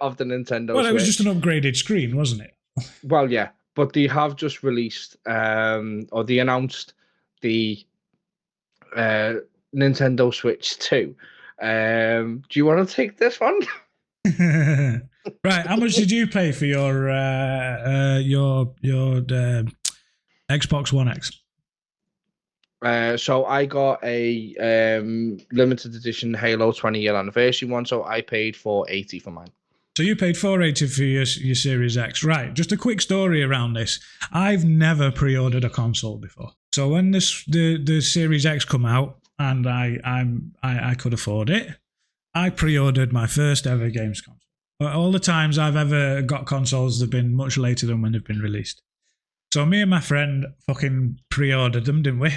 [SPEAKER 1] of the Nintendo
[SPEAKER 2] Well,
[SPEAKER 1] Switch.
[SPEAKER 2] it was just an upgraded screen, wasn't it?
[SPEAKER 1] Well, yeah, but they have just released, or they announced the Nintendo Switch 2. Do you want to take this one?
[SPEAKER 2] Right. How much did you pay for your Xbox One X?
[SPEAKER 1] So I got a limited edition Halo 20-year anniversary one, so I paid $480 for mine.
[SPEAKER 2] So you paid $480 for your Series X, right? Just a quick story around this. I've never pre-ordered a console before. So when the Series X come out and I could afford it, I pre-ordered my first ever games console. But all the times I've ever got consoles, they've been much later than when they've been released. So me and my friend fucking pre-ordered them, didn't we?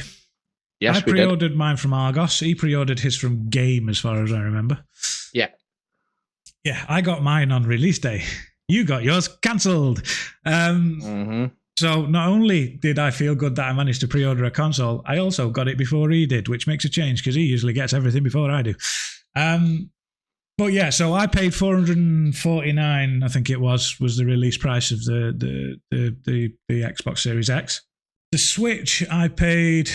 [SPEAKER 1] Yes,
[SPEAKER 2] I pre-ordered mine from Argos. He pre-ordered his from Game, as far as I remember.
[SPEAKER 1] Yeah.
[SPEAKER 2] Yeah, I got mine on release day. You got yours cancelled. So not only did I feel good that I managed to pre-order a console, I also got it before he did, which makes a change because he usually gets everything before I do. But yeah, so I paid $449, I think it was the release price of the Xbox Series X. The Switch I paid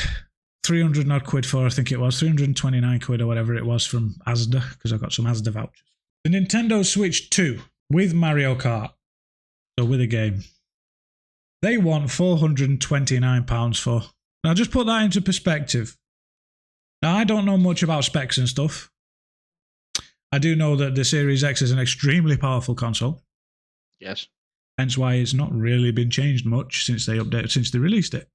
[SPEAKER 2] 300 odd quid for, I think it was 329 quid or whatever it was from Asda, because I got some Asda vouchers. The Nintendo Switch 2 with Mario Kart, so with a game, they want £429 for. Now just put that into perspective. Now I don't know much about specs and stuff. I do know that the Series X is an extremely powerful console.
[SPEAKER 1] Yes.
[SPEAKER 2] Hence why it's not really been changed much since they released it.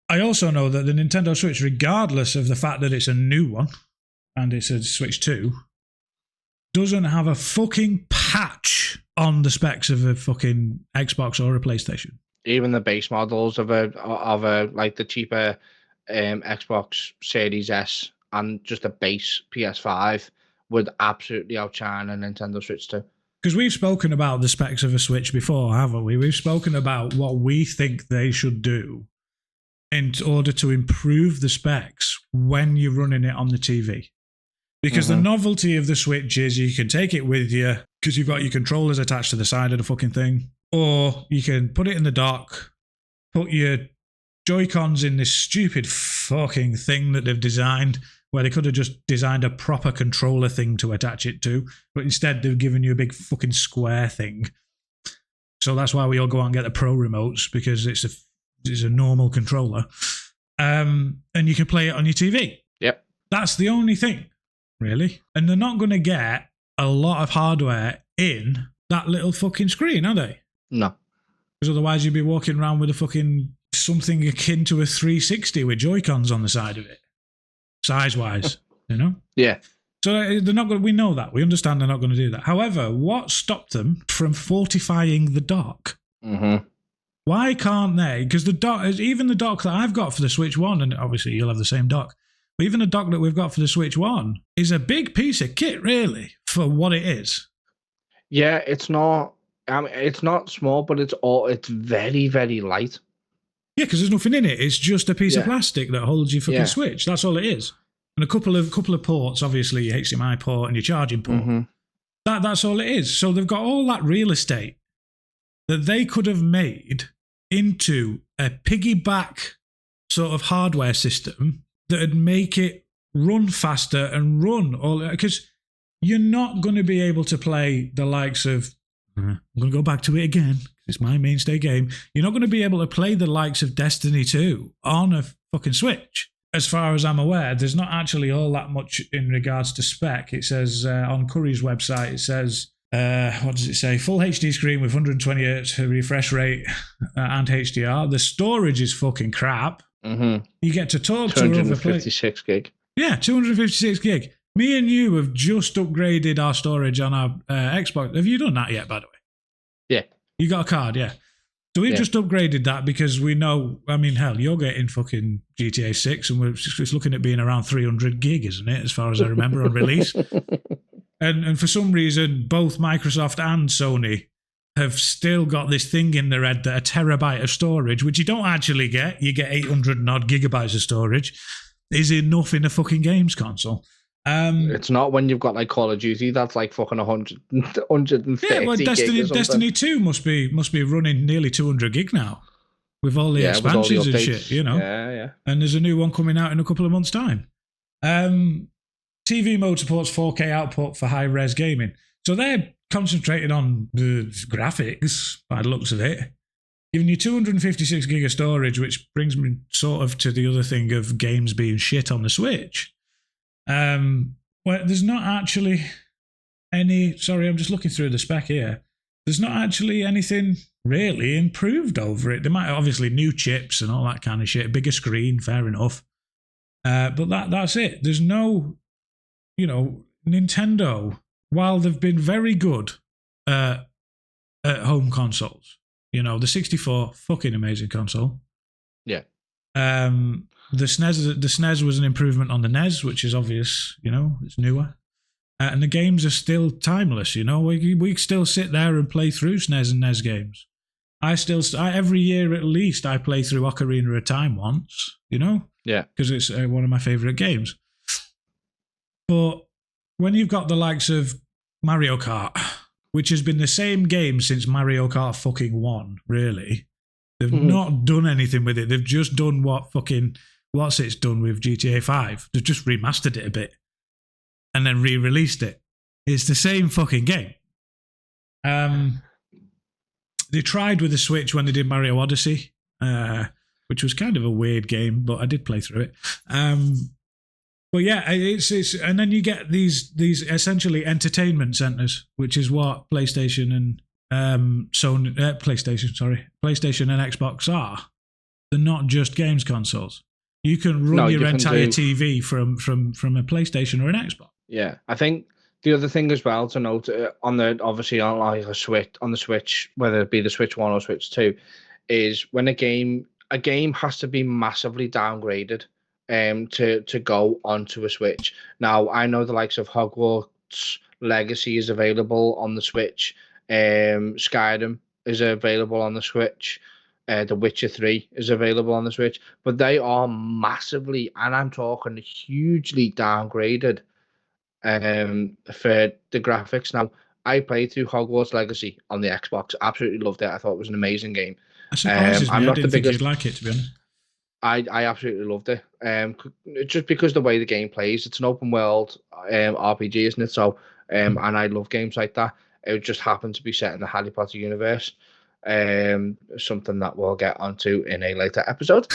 [SPEAKER 2] I also know that the Nintendo Switch, regardless of the fact that it's a new one and it's a Switch 2, doesn't have a fucking patch on the specs of a fucking Xbox or a PlayStation.
[SPEAKER 1] Even the base models of a like the cheaper Xbox Series S and just a base PS5 would absolutely outshine a Nintendo Switch 2.
[SPEAKER 2] Because we've spoken about the specs of a Switch before, haven't we? We've spoken about what we think they should do in order to improve the specs when you're running it on the TV. Because the novelty of the Switch is you can take it with you because you've got your controllers attached to the side of the fucking thing, or you can put it in the dock, put your Joy-Cons in this stupid fucking thing that they've designed, where they could have just designed a proper controller thing to attach it to, but instead they've given you a big fucking square thing. So that's why we all go out and get the Pro remotes, because it's a normal controller. And you can play it on your TV.
[SPEAKER 1] Yep.
[SPEAKER 2] That's the only thing, really. And they're not going to get a lot of hardware in that little fucking screen, are they?
[SPEAKER 1] No.
[SPEAKER 2] Because otherwise you'd be walking around with a fucking something akin to a 360 with Joy-Cons on the side of it. Size-wise, you know?
[SPEAKER 1] Yeah.
[SPEAKER 2] So they're not going. We know that. We understand they're not going to do that. However, what stopped them from fortifying the dock? Why can't they? Because the dock, even the dock that I've got for the Switch 1, and obviously you'll have the same dock, but even the dock that we've got for the Switch 1 is a big piece of kit, really, for what it is.
[SPEAKER 1] Yeah, it's not. I mean, it's not small, but it's very, very light.
[SPEAKER 2] Yeah, because there's nothing in it. It's just a piece of plastic that holds your fucking Switch. That's all it is. And a couple of ports, obviously, your HDMI port and your charging port. That's all it is. So they've got all that real estate that they could have made into a piggyback sort of hardware system that would make it run faster and run all. Because you're not going to be able to play the likes of. I'm going to go back to it again. It's my mainstay game. You're not going to be able to play the likes of Destiny 2 on a fucking Switch. As far as I'm aware, there's not actually all that much in regards to spec. It says on Curry's website, it says, what does it say? Full HD screen with 120 Hz refresh rate and HDR. The storage is fucking crap. You get to talk to
[SPEAKER 1] 256 gig.
[SPEAKER 2] Yeah, 256 gig. Me and you have just upgraded our storage on our Xbox. Have you done that yet, by the way?
[SPEAKER 1] Yeah.
[SPEAKER 2] You got a card, yeah. So we've just upgraded that because we know, I mean, hell, you're getting fucking GTA 6 and it's looking at being around 300 gig, isn't it, as far as I remember on release? And for some reason, both Microsoft and Sony have still got this thing in their head that a terabyte of storage, which you don't actually get, you get 800 and odd gigabytes of storage, is enough in a fucking games console.
[SPEAKER 1] It's not when you've got like Call of Duty that's like fucking 100, 130
[SPEAKER 2] Yeah, well,
[SPEAKER 1] gig or something.
[SPEAKER 2] Destiny 2 must be running nearly 200 gig now with all the
[SPEAKER 1] with all the
[SPEAKER 2] expansions and
[SPEAKER 1] updates.
[SPEAKER 2] shit, you know.
[SPEAKER 1] Yeah.
[SPEAKER 2] And there's a new one coming out in a couple of months' time. TV mode supports 4K output for high-res gaming. So they're concentrated on the graphics, by the looks of it. Giving you 256 gig of storage, which brings me sort of to the other thing of games being shit on the Switch. Well, there's not actually any... Sorry, I'm just looking through the spec here. There's not actually anything really improved over it. There might obviously new chips and all that kind of shit. Bigger screen, fair enough. But that's it. There's no... Nintendo, while they've been very good at home consoles... the 64, fucking amazing console.
[SPEAKER 1] Yeah.
[SPEAKER 2] The SNES was an improvement on the NES, which is obvious, it's newer. And the games are still timeless, We still sit there and play through SNES and NES games. I every year at least, I play through Ocarina of Time once,
[SPEAKER 1] Yeah.
[SPEAKER 2] Because it's one of my favourite games. But when you've got the likes of Mario Kart... which has been the same game since Mario Kart fucking 1, really. They've not done anything with it. They've just done what's it's done with GTA 5. They've just remastered it a bit and then re-released it. It's the same fucking game. They tried with the Switch when they did Mario Odyssey, which was kind of a weird game, but I did play through it. But yeah, it's and then you get these essentially entertainment centers, which is what PlayStation and PlayStation and Xbox are. They're not just games consoles. You can run your entire TV from a PlayStation or an Xbox.
[SPEAKER 1] Yeah, I think the other thing as well to note on the Switch, whether it be the Switch 1 or Switch 2, is when a game has to be massively downgraded to go onto a Switch. Now, I know the likes of Hogwarts Legacy is available on the Switch. Skyrim is available on the Switch. The Witcher 3 is available on the Switch. But they are massively, and I'm talking hugely downgraded for the graphics. Now, I played through Hogwarts Legacy on the Xbox. Absolutely loved it. I thought it was an amazing game.
[SPEAKER 2] That surprises me. I didn't think you'd like it, to be honest.
[SPEAKER 1] I absolutely loved it. Just because the way the game plays, it's an open world RPG, isn't it? So, and I love games like that. It just happened to be set in the Harry Potter universe. Something that we'll get onto in a later episode.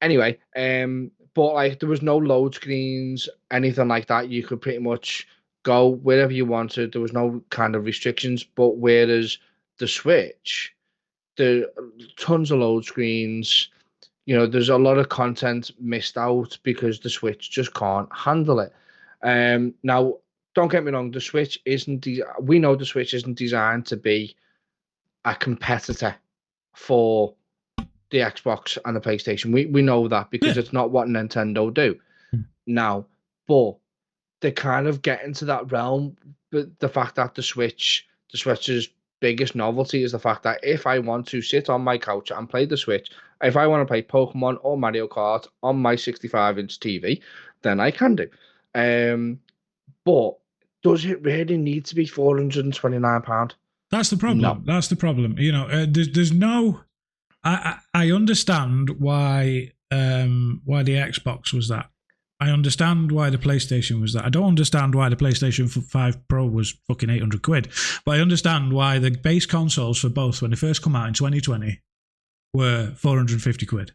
[SPEAKER 1] Anyway, but like there was no load screens, anything like that. You could pretty much go wherever you wanted. There was no kind of restrictions. But whereas the Switch, there are tons of load screens. There's a lot of content missed out because the Switch just can't handle it. Now, don't get me wrong, the Switch we know the Switch isn't designed to be a competitor for the Xbox and the PlayStation. We know that because it's not what Nintendo do now. But they're kind of getting to that realm. But the fact that the Switch's biggest novelty is the fact that if I want to sit on my couch and play the Switch, if I want to play Pokemon or Mario Kart on my 65-inch TV, then I can do. But does it really need to be £429?
[SPEAKER 2] That's the problem.
[SPEAKER 1] No.
[SPEAKER 2] That's the problem. There's no. I understand why the Xbox was that. I understand why the PlayStation was that. I don't understand why the PlayStation 5 Pro was fucking 800 quid. But I understand why the base consoles for both, when they first come out in 2020, were 450 quid.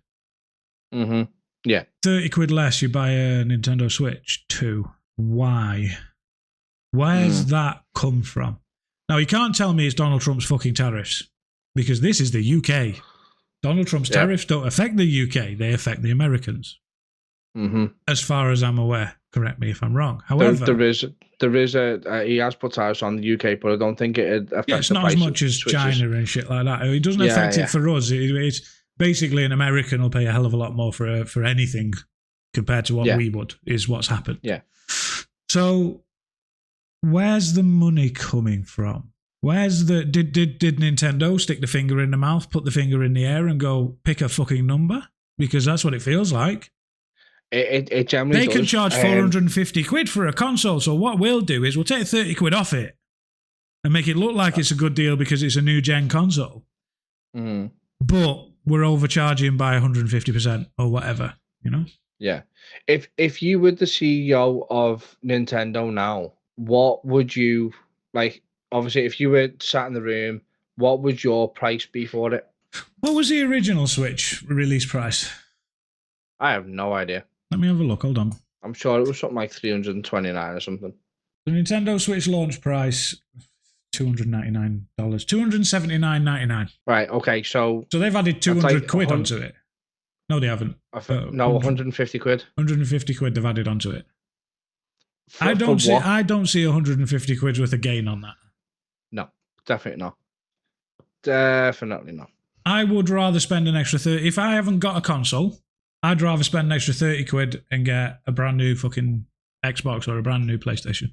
[SPEAKER 1] Mm-hmm. Yeah.
[SPEAKER 2] 30 quid less, you buy a Nintendo Switch 2. Why? Where's that come from? Now, you can't tell me it's Donald Trump's fucking tariffs, because this is the UK. Donald Trump's tariffs don't affect the UK. They affect the Americans.
[SPEAKER 1] Mm-hmm.
[SPEAKER 2] As far as I'm aware, correct me if I'm wrong. However,
[SPEAKER 1] there is he has put tariffs on the UK, but I don't think it affects.
[SPEAKER 2] It's not as much as China and shit like that. It doesn't affect it for us. It's basically an American will pay a hell of a lot more for anything compared to what we would. Is what's happened.
[SPEAKER 1] Yeah.
[SPEAKER 2] So, where's the money coming from? Where's the did Nintendo stick the finger in the mouth, put the finger in the air, and go pick a fucking number? Because that's what it feels like.
[SPEAKER 1] It generally
[SPEAKER 2] They
[SPEAKER 1] does.
[SPEAKER 2] can charge 450 quid for a console. So what we'll do is we'll take 30 quid off it and make it look like it's a good deal because it's a new gen console. But we're overcharging by 150% or whatever, you know?
[SPEAKER 1] Yeah. If you were the CEO of Nintendo now, what would you like? Obviously, if you were sat in the room, what would your price be for it?
[SPEAKER 2] What was the original Switch release price?
[SPEAKER 1] I have no idea.
[SPEAKER 2] Let me have a look. Hold on.
[SPEAKER 1] I'm sure it was something like 329 or something.
[SPEAKER 2] The Nintendo Switch launch price, $299, $279.99.
[SPEAKER 1] Right. Okay. So
[SPEAKER 2] they've added 200 quid onto it. No, they haven't.
[SPEAKER 1] No, 150 quid.
[SPEAKER 2] 150 quid they've added onto it.
[SPEAKER 1] For,
[SPEAKER 2] I don't see.
[SPEAKER 1] what?
[SPEAKER 2] I don't see 150 quid's worth of gain on that.
[SPEAKER 1] No, definitely not. Definitely not.
[SPEAKER 2] I would rather spend an extra 30. If I haven't got a console, I'd rather spend an extra 30 quid and get a brand new fucking Xbox or a brand new PlayStation.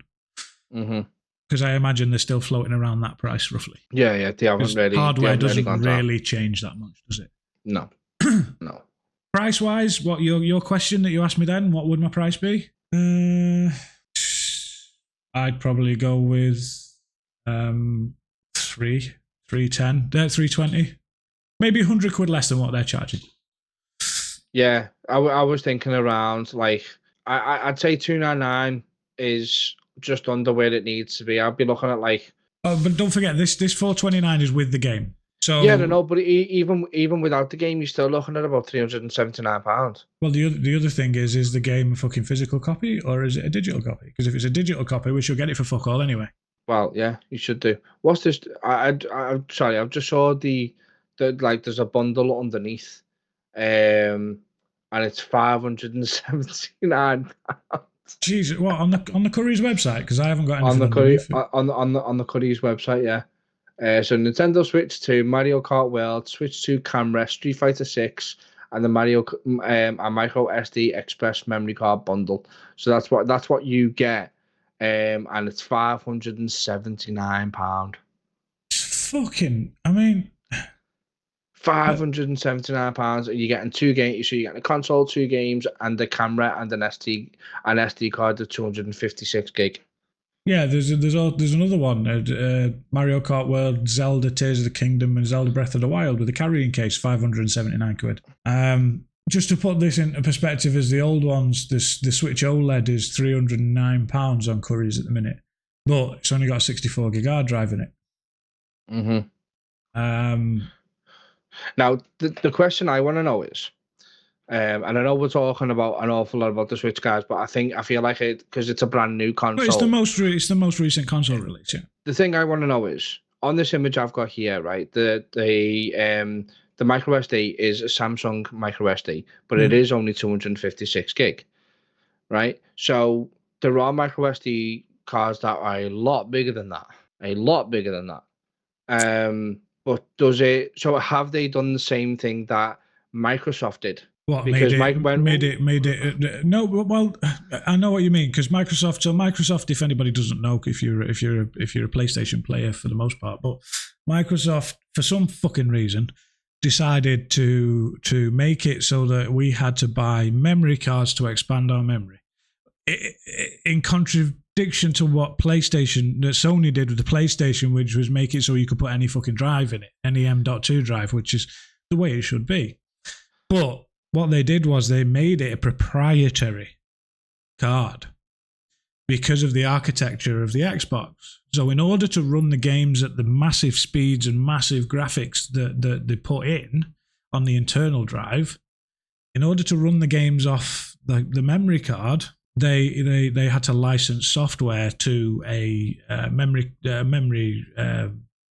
[SPEAKER 2] Because I imagine they're still floating around that price roughly.
[SPEAKER 1] Yeah, they haven't really.
[SPEAKER 2] Hardware doesn't really change that much, does it?
[SPEAKER 1] No, no.
[SPEAKER 2] Price wise, what your question that you asked me then? What would my price be? I'd probably go with 320, maybe 100 quid less than what they're charging.
[SPEAKER 1] Yeah, I was thinking around like I'd say 299 is just under where it needs to be. I'd be looking at like.
[SPEAKER 2] Oh, but don't forget this 429 is with the game. So
[SPEAKER 1] yeah, no, but even without the game, you're still looking at about £379.
[SPEAKER 2] Well, the other thing is the game a fucking physical copy or is it a digital copy? Because if it's a digital copy, we should get it for fuck all anyway.
[SPEAKER 1] Well, yeah, you should do. What's this? I'm sorry, I've just saw the like there's a bundle underneath, and it's £579.
[SPEAKER 2] Jesus, what on the Curry's website? Because I haven't got anything
[SPEAKER 1] on the Curry's website, yeah. So Nintendo Switch 2, Mario Kart World, Switch 2 camera, Street Fighter 6, and the Mario a micro SD express memory card bundle. So that's what you get, and it's £579.
[SPEAKER 2] Fucking, I mean,
[SPEAKER 1] £579, and you're getting 2 games. So you're getting a console, 2 games, and a camera and an SD card of 256 gig.
[SPEAKER 2] Yeah, there's another one, Mario Kart World, Zelda Tears of the Kingdom, and Zelda Breath of the Wild with a carrying case, 579 quid. Just to put this into perspective, as the old ones, the Switch OLED is £309 on Curry's at the minute, but it's only got a 64 gig hard drive in it.
[SPEAKER 1] Now the question I want to know is, and I know we're talking about an awful lot about the Switch, guys, but I feel like it because it's a brand new console.
[SPEAKER 2] But it's the most recent console release. Yeah.
[SPEAKER 1] The thing I want to know is on this image I've got here, right? The micro SD is a Samsung micro SD, but it is only 256 gig, right? So there are micro SD cards that are a lot bigger than that, But does it? So have they done the same thing that Microsoft did?
[SPEAKER 2] What because made it? No, well, I know what you mean because Microsoft. So Microsoft, if anybody doesn't know, if you're a PlayStation player for the most part, but Microsoft for some fucking reason decided to make it so that we had to buy memory cards to expand our memory. In contradiction to what Sony did with the PlayStation, which was make it so you could put any fucking drive in it, any M.2 drive, which is the way it should be. But what they did was they made it a proprietary card because of the architecture of the Xbox. So in order to run the games at the massive speeds and massive graphics that they put in on the internal drive, in order to run the games off the memory card, they had to license software to a memory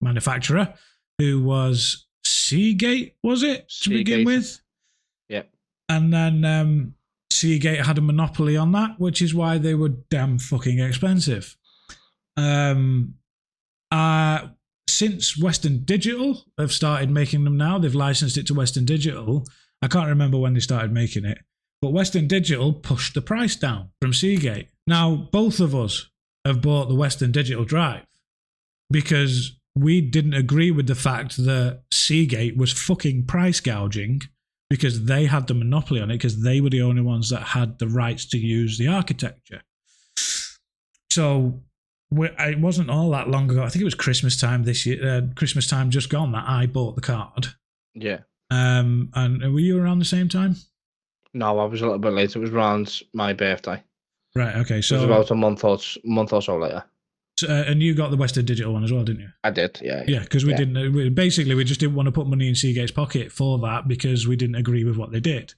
[SPEAKER 2] manufacturer who was Seagate, was it, to begin with?
[SPEAKER 1] Yeah.
[SPEAKER 2] And then Seagate had a monopoly on that, which is why they were damn fucking expensive. Since Western Digital have started making them now, they've licensed it to Western Digital. I can't remember when they started making it, but Western Digital pushed the price down from Seagate. Now, both of us have bought the Western Digital drive because we didn't agree with the fact that Seagate was fucking price gouging because they had the monopoly on it because they were the only ones that had the rights to use the architecture. So it wasn't all that long ago. I think it was Christmas time this year, Christmas time just gone, that I bought the card.
[SPEAKER 1] Yeah.
[SPEAKER 2] And were you around the same time?
[SPEAKER 1] No, I was a little bit late. It was around my birthday.
[SPEAKER 2] Right. Okay. So
[SPEAKER 1] it was about a month or so later.
[SPEAKER 2] And you got the Western Digital one as well, didn't you?
[SPEAKER 1] I did. Yeah.
[SPEAKER 2] Yeah, because we didn't. We just didn't want to put money in Seagate's pocket for that because we didn't agree with what they did.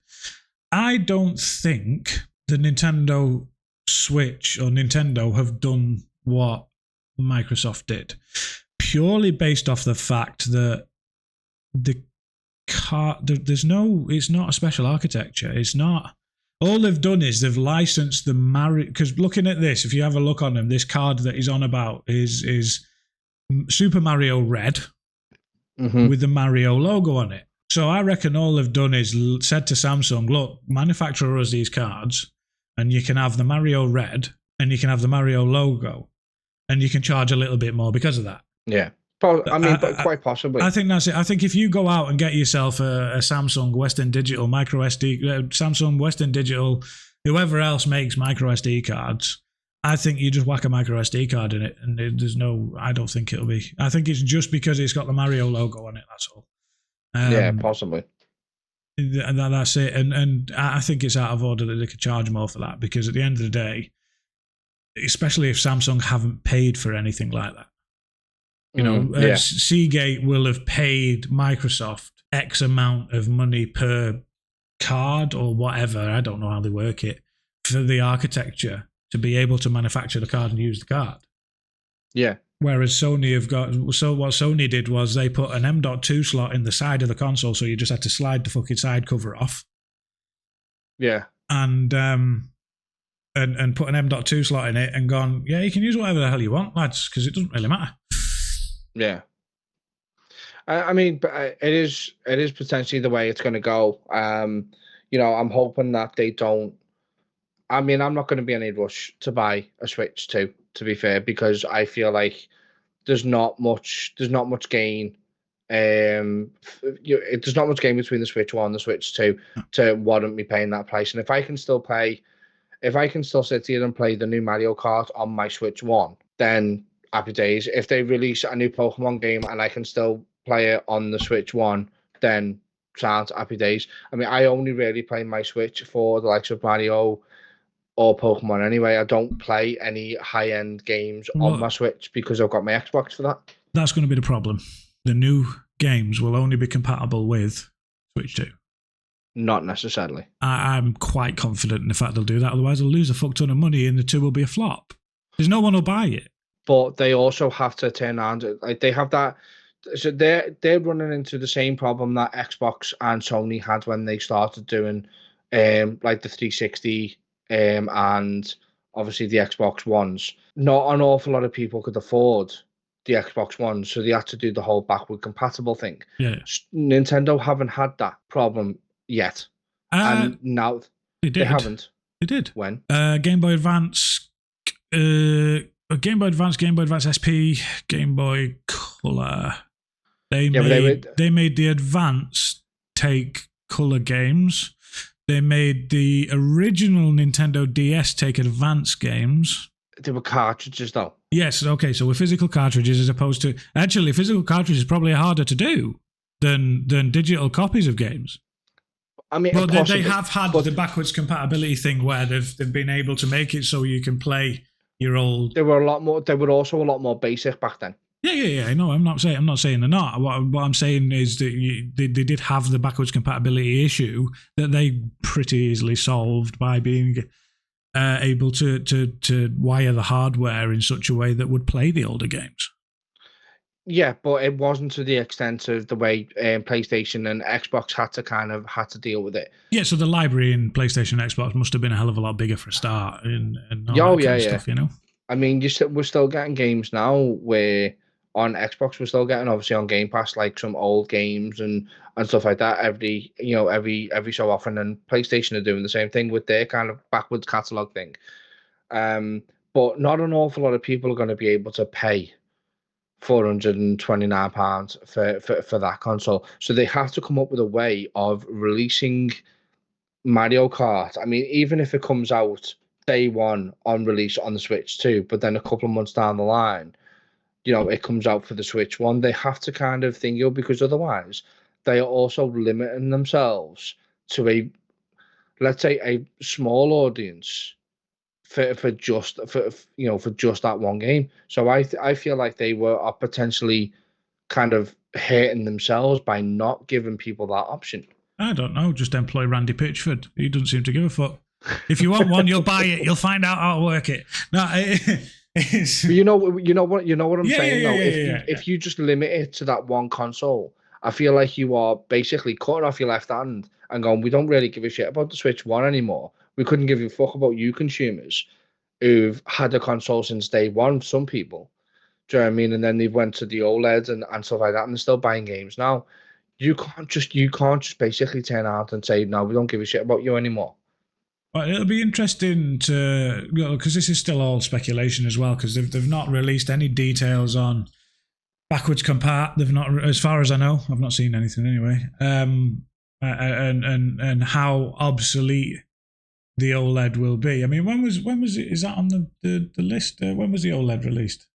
[SPEAKER 2] I don't think the Nintendo Switch or Nintendo have done what Microsoft did, purely based off the fact that it's not a special architecture. It's not. All they've done is they've licensed the Mario. Because looking at this, if you have a look on them, this card that he's on about is Super Mario Red with the Mario logo on it. So I reckon all they've done is said to Samsung, look, manufacture us these cards, and you can have the Mario Red, and you can have the Mario logo, and you can charge a little bit more because of that.
[SPEAKER 1] Yeah. But quite possibly.
[SPEAKER 2] I think that's it. I think if you go out and get yourself a Samsung Western Digital micro SD, Samsung Western Digital, whoever else makes micro SD cards, I think you just whack a micro SD card in it, and there's no. I don't think it'll be. I think it's just because it's got the Mario logo on it. That's all.
[SPEAKER 1] Yeah, possibly.
[SPEAKER 2] And that's it. And I think it's out of order that they could charge more for that, because at the end of the day, especially if Samsung haven't paid for anything like that. You know, Seagate will have paid Microsoft X amount of money per card or whatever. I don't know how they work it for the architecture to be able to manufacture the card and use the card.
[SPEAKER 1] Yeah.
[SPEAKER 2] Whereas Sony have got. So what Sony did was they put an M.2 slot in the side of the console, so you just had to slide the fucking side cover off.
[SPEAKER 1] Yeah.
[SPEAKER 2] And put an M.2 slot in it and gone, yeah, you can use whatever the hell you want, lads, because it doesn't really matter.
[SPEAKER 1] Yeah, I mean, but it is potentially the way it's going to go. You know, I'm hoping that they don't. I mean, I'm not going to be in any rush to buy a Switch 2, to be fair, because I feel like there's not much gain. There's not much gain between the Switch 1 and the Switch 2 to warrant me paying that price. And if I can still sit here and play the new Mario Kart on my Switch 1, then happy days. If they release a new Pokemon game and I can still play it on the Switch 1, then sounds happy days. I mean, I only really play my Switch for the likes of Mario or Pokemon anyway. I don't play any high-end games on my Switch because I've got my Xbox for that.
[SPEAKER 2] That's going to be the problem. The new games will only be compatible with Switch 2.
[SPEAKER 1] Not necessarily.
[SPEAKER 2] I'm quite confident in the fact they'll do that. Otherwise, they'll lose a fuck ton of money and the 2 will be a flop. There's no one who'll buy it.
[SPEAKER 1] But they also have to turn around, like they have that. So they're running into the same problem that Xbox and Sony had when they started doing, like the 360, and obviously the Xbox Ones. Not an awful lot of people could afford the Xbox Ones, so they had to do the whole backward compatible thing.
[SPEAKER 2] Yeah.
[SPEAKER 1] Nintendo haven't had that problem yet, and now they haven't.
[SPEAKER 2] They did.
[SPEAKER 1] When?
[SPEAKER 2] Game Boy Advance. Game Boy Advance, Game Boy Advance SP, Game Boy Color. They made the Advance take color games. They made the original Nintendo DS take Advance games.
[SPEAKER 1] They were cartridges, though.
[SPEAKER 2] Yes, okay, so with physical cartridges as opposed to... Actually, physical cartridges is probably harder to do than digital copies of games.
[SPEAKER 1] I mean,
[SPEAKER 2] but they have had the backwards compatibility thing where they've been able to make it so you can play your old...
[SPEAKER 1] They were also a lot more basic back then.
[SPEAKER 2] Yeah. I know. I'm not saying they're not. What I'm saying is that they did have the backwards compatibility issue that they pretty easily solved by being able to wire the hardware in such a way that would play the older games. Yeah,
[SPEAKER 1] but it wasn't to the extent of the way PlayStation and Xbox had to deal with it.
[SPEAKER 2] Yeah, so the library in PlayStation and Xbox must have been a hell of a lot bigger for a start. And all that kind of stuff, you know?
[SPEAKER 1] I mean, we're still getting games now where on Xbox we're still getting, obviously on Game Pass, like some old games and stuff like that every so often, and PlayStation are doing the same thing with their kind of backwards catalog thing. But not an awful lot of people are going to be able to pay £429 for that console. So they have to come up with a way of releasing Mario Kart. I mean, even if it comes out day one on release on the Switch too, but then a couple of months down the line, it comes out for the Switch one, they have to kind of think, because otherwise they are also limiting themselves to let's say, a small audience for just that one game. So I feel like are potentially kind of hurting themselves by not giving people that option.
[SPEAKER 2] I don't know. Just employ Randy Pitchford. He doesn't seem to give a fuck. If you want one, you'll buy it. You'll find out how to work it. No, it's...
[SPEAKER 1] But you know what I'm saying.
[SPEAKER 2] Yeah,
[SPEAKER 1] if you just limit it to that one console, I feel like you are basically cutting off your left hand and going, we don't really give a shit about the Switch One anymore. We couldn't give a fuck about you consumers who've had a console since day one. Some people, do you know what I mean? And then they went to the OLEDs and stuff like that, and they're still buying games now. You can't just basically turn out and say, no, we don't give a shit about you anymore.
[SPEAKER 2] Well, it'll be interesting to, because this is still all speculation as well, because they've not released any details on backwards compart. They've not, as far as I know, I've not seen anything anyway. And how obsolete the OLED will be. I mean, when was it? Is that on the list? When was the OLED released?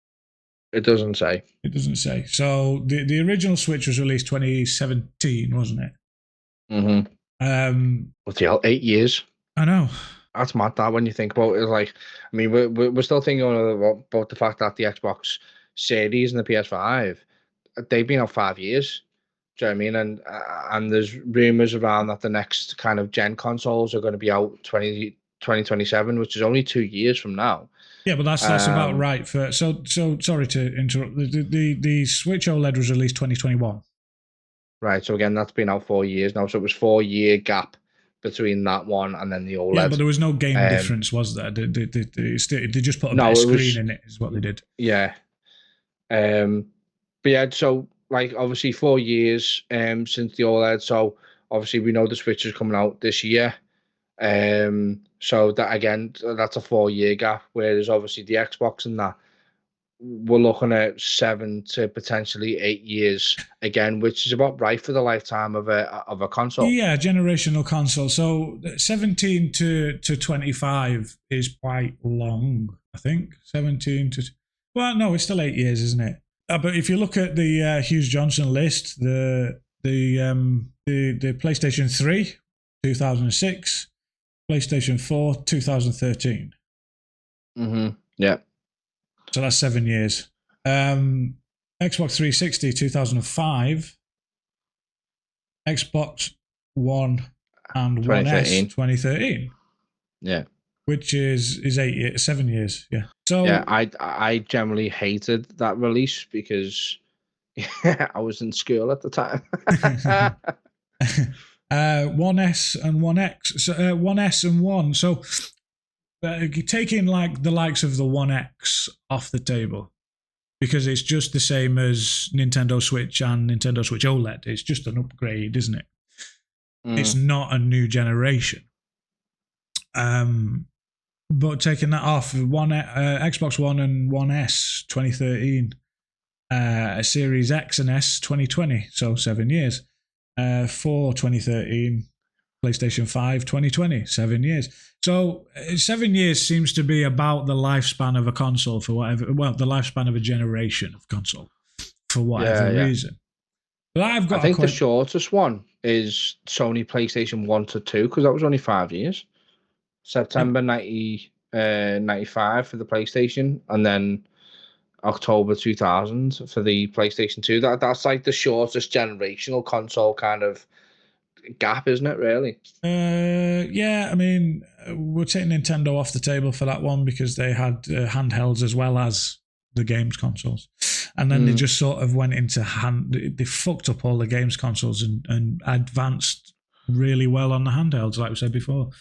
[SPEAKER 1] It doesn't say.
[SPEAKER 2] It doesn't say. So the original Switch was released 2017, wasn't it?
[SPEAKER 1] Mm-hmm. What's the hell? 8 years.
[SPEAKER 2] I know.
[SPEAKER 1] That's mad. That when you think about it, it's like, I mean, we're still thinking about the fact that the Xbox Series and the PS5, they've been out 5 years. Do you know what I mean? And there's rumors around that the next kind of gen consoles are going to be out 2027, which is only 2 years from now.
[SPEAKER 2] Yeah, but that's about right for. So sorry to interrupt. The Switch OLED was released 2021.
[SPEAKER 1] Right. So again, that's been out 4 years now. So it was 4 year gap between that one and then the OLED.
[SPEAKER 2] Yeah, but there was no game difference, was there? They just put a better screen in it, is what they did.
[SPEAKER 1] Yeah. But yeah, so like obviously 4 years since the OLED. So obviously we know the Switch is coming out this year. So that again, that's a 4 year gap. Whereas obviously the Xbox and that, we're looking at 7 to potentially 8 years again, which is about right for the lifetime of a console.
[SPEAKER 2] Yeah, generational console. So 17 to 25 is quite long, I think. 17 to... Well, no, it's still 8 years, isn't it? But if you look at the Hughes Johnson list, the PlayStation 3, 2006, PlayStation 4, 2013.
[SPEAKER 1] Mm-hmm. Yeah.
[SPEAKER 2] So that's 7 years. Xbox 360, 2005. Xbox One and One S, 2013.
[SPEAKER 1] Yeah.
[SPEAKER 2] Which is 8 years, 7 years. Yeah. So
[SPEAKER 1] yeah, I generally hated that release because I was in school at the time.
[SPEAKER 2] One S and One X. So, One S and One. So taking like the likes of the One X off the table, because it's just the same as Nintendo Switch and Nintendo Switch OLED. It's just an upgrade, isn't it? It's not a new generation. But taking that off, Xbox One and One S 2013, Series X and S 2020, so 7 years. 4 2013, PlayStation 5 2020, 7 years. So 7 years seems to be about the lifespan of a console for whatever, well, the lifespan of a generation of console for whatever reason. But I think
[SPEAKER 1] the shortest one is Sony PlayStation 1 to 2, because that was only 5 years. September 95 for the PlayStation, and then October 2000 for the PlayStation 2. That's like the shortest generational console kind of gap, isn't it, really?
[SPEAKER 2] Yeah, I mean, we're taking Nintendo off the table for that one because they had handhelds as well as the games consoles. And then they just sort of went into they fucked up all the games consoles and advanced really well on the handhelds, like we said before.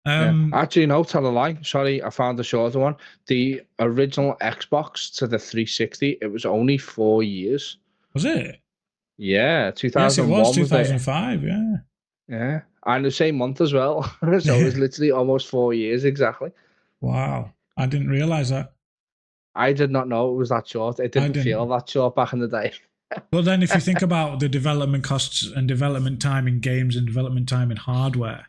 [SPEAKER 1] Actually, no, tell a lie. Sorry, I found the shorter one. The original Xbox to the 360, it was only 4 years.
[SPEAKER 2] Was it?
[SPEAKER 1] Yeah, 2001.
[SPEAKER 2] Yes, it was 2005.
[SPEAKER 1] Yeah, and the same month as well. So it was literally almost 4 years exactly.
[SPEAKER 2] Wow, I didn't realize that.
[SPEAKER 1] I did not know it was that short. It didn't feel that short back in the day.
[SPEAKER 2] Well, then if you think about the development costs and development time in games and development time in hardware,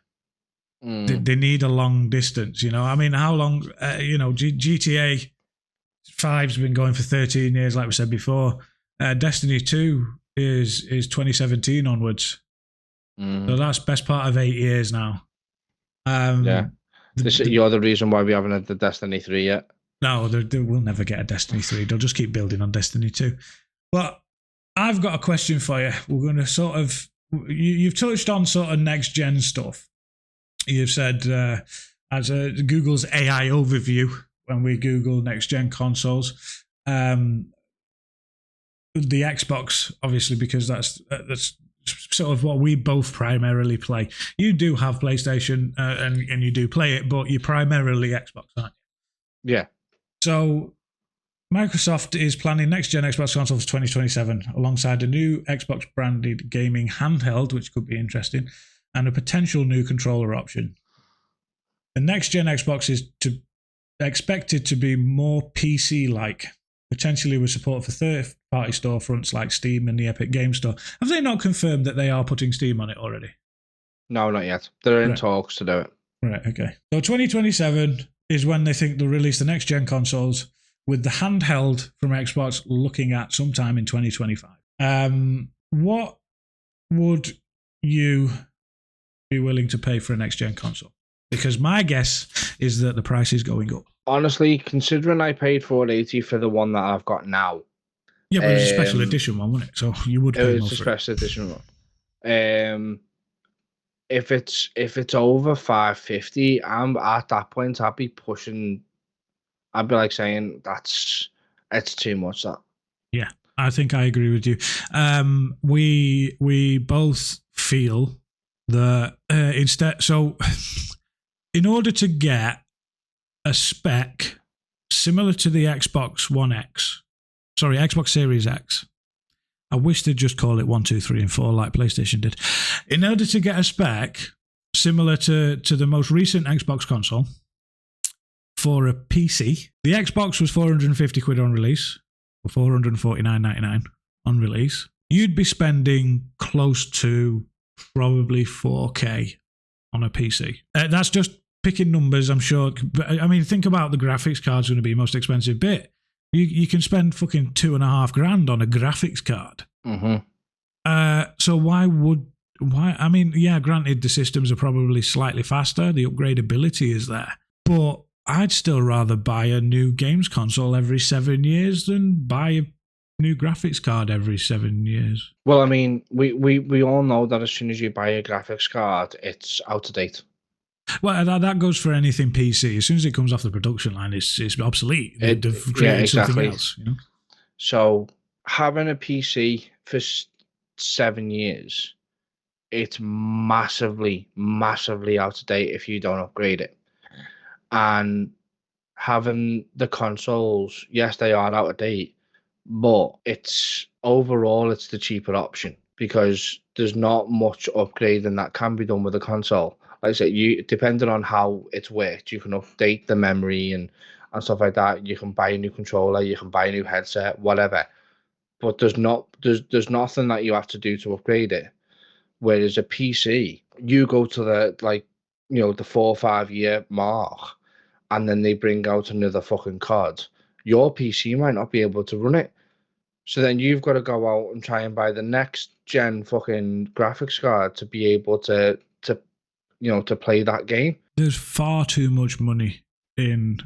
[SPEAKER 2] they need a long distance. I mean, how long? GTA 5's been going for 13 years, like we said before. Destiny 2 is 2017 onwards. So that's best part of 8 years now.
[SPEAKER 1] Yeah. You're the reason why we haven't had the Destiny 3 yet.
[SPEAKER 2] No, they will never get a Destiny 3. They'll just keep building on Destiny 2. But I've got a question for you. We're going to sort of... You've touched on sort of next-gen stuff. You've said, as Google's AI overview, when we Google next-gen consoles, the Xbox, obviously, because that's sort of what we both primarily play. You do have PlayStation and you do play it, but you're primarily Xbox, aren't you?
[SPEAKER 1] Yeah.
[SPEAKER 2] So Microsoft is planning next-gen Xbox consoles for 2027 alongside a new Xbox-branded gaming handheld, which could be interesting, and a potential new controller option. The next-gen Xbox is expected to be more PC-like, potentially with support for third-party storefronts like Steam and the Epic Game Store. Have they not confirmed that they are putting Steam on it already?
[SPEAKER 1] No, not yet. They're in talks to do it.
[SPEAKER 2] Right, okay. So 2027 is when they think they'll release the next-gen consoles, with the handheld from Xbox looking at sometime in 2025. What would you be willing to pay for a next-gen console? Because my guess is that the price is going up.
[SPEAKER 1] Honestly, considering I paid $480 for the one that I've got now.
[SPEAKER 2] Yeah, but it was a special edition one, wasn't it? So you would pay more for it.
[SPEAKER 1] It was a special edition one. If it's over $550, I'm at that point. I'd be pushing. I'd be like saying it's too much. That.
[SPEAKER 2] Yeah, I think I agree with you. We both feel that instead. So, in order to get a spec similar to the Xbox Series X. I wish they'd just call it 1, 2, 3, and 4 like PlayStation did. In order to get a spec similar to the most recent Xbox console for a PC, the Xbox was £450 on release, or $449.99 on release. You'd be spending close to probably 4K on a PC. That's just picking numbers, I'm sure. I mean, think about the graphics card's going to be the most expensive bit. You can spend fucking $2,500 on a graphics card.
[SPEAKER 1] Mm-hmm.
[SPEAKER 2] So why? I mean, yeah, granted, the systems are probably slightly faster. The upgradability is there, but I'd still rather buy a new games console every 7 years than buy a new graphics card every 7 years.
[SPEAKER 1] Well, I mean, we all know that as soon as you buy a graphics card, it's out of date.
[SPEAKER 2] Well, that goes for anything PC. As soon as it comes off the production line, it's obsolete. They've created something else. You know?
[SPEAKER 1] So having a PC for 7 years, it's massively, massively out of date if you don't upgrade it. And having the consoles, yes, they are out of date, but it's the cheaper option because there's not much upgrading that can be done with a console. Like I said, depending on how it's worked, you can update the memory and stuff like that. You can buy a new controller, you can buy a new headset, whatever. But there's nothing that you have to do to upgrade it. Whereas a PC, you go to the the 4 or 5 year mark, and then they bring out another fucking card. Your PC might not be able to run it. So then you've got to go out and try and buy the next gen fucking graphics card to be able to play that game.
[SPEAKER 2] There's far too much money in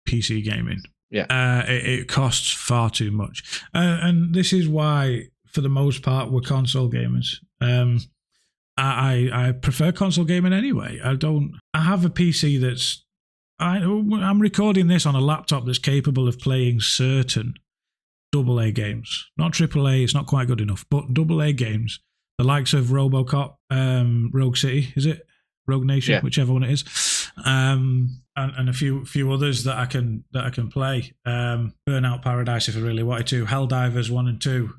[SPEAKER 2] PC gaming.
[SPEAKER 1] Yeah.
[SPEAKER 2] It costs far too much. And this is why, for the most part, we're console gamers. I prefer console gaming anyway. I have a PC that's... I'm recording this on a laptop that's capable of playing certain AA games. Not AAA, it's not quite good enough, but AA games. The likes of RoboCop, Rogue City, is it? Rogue Nation, yeah. Whichever one it is, and a few others that I can play. Burnout Paradise if I really wanted to. Helldivers 1 and 2,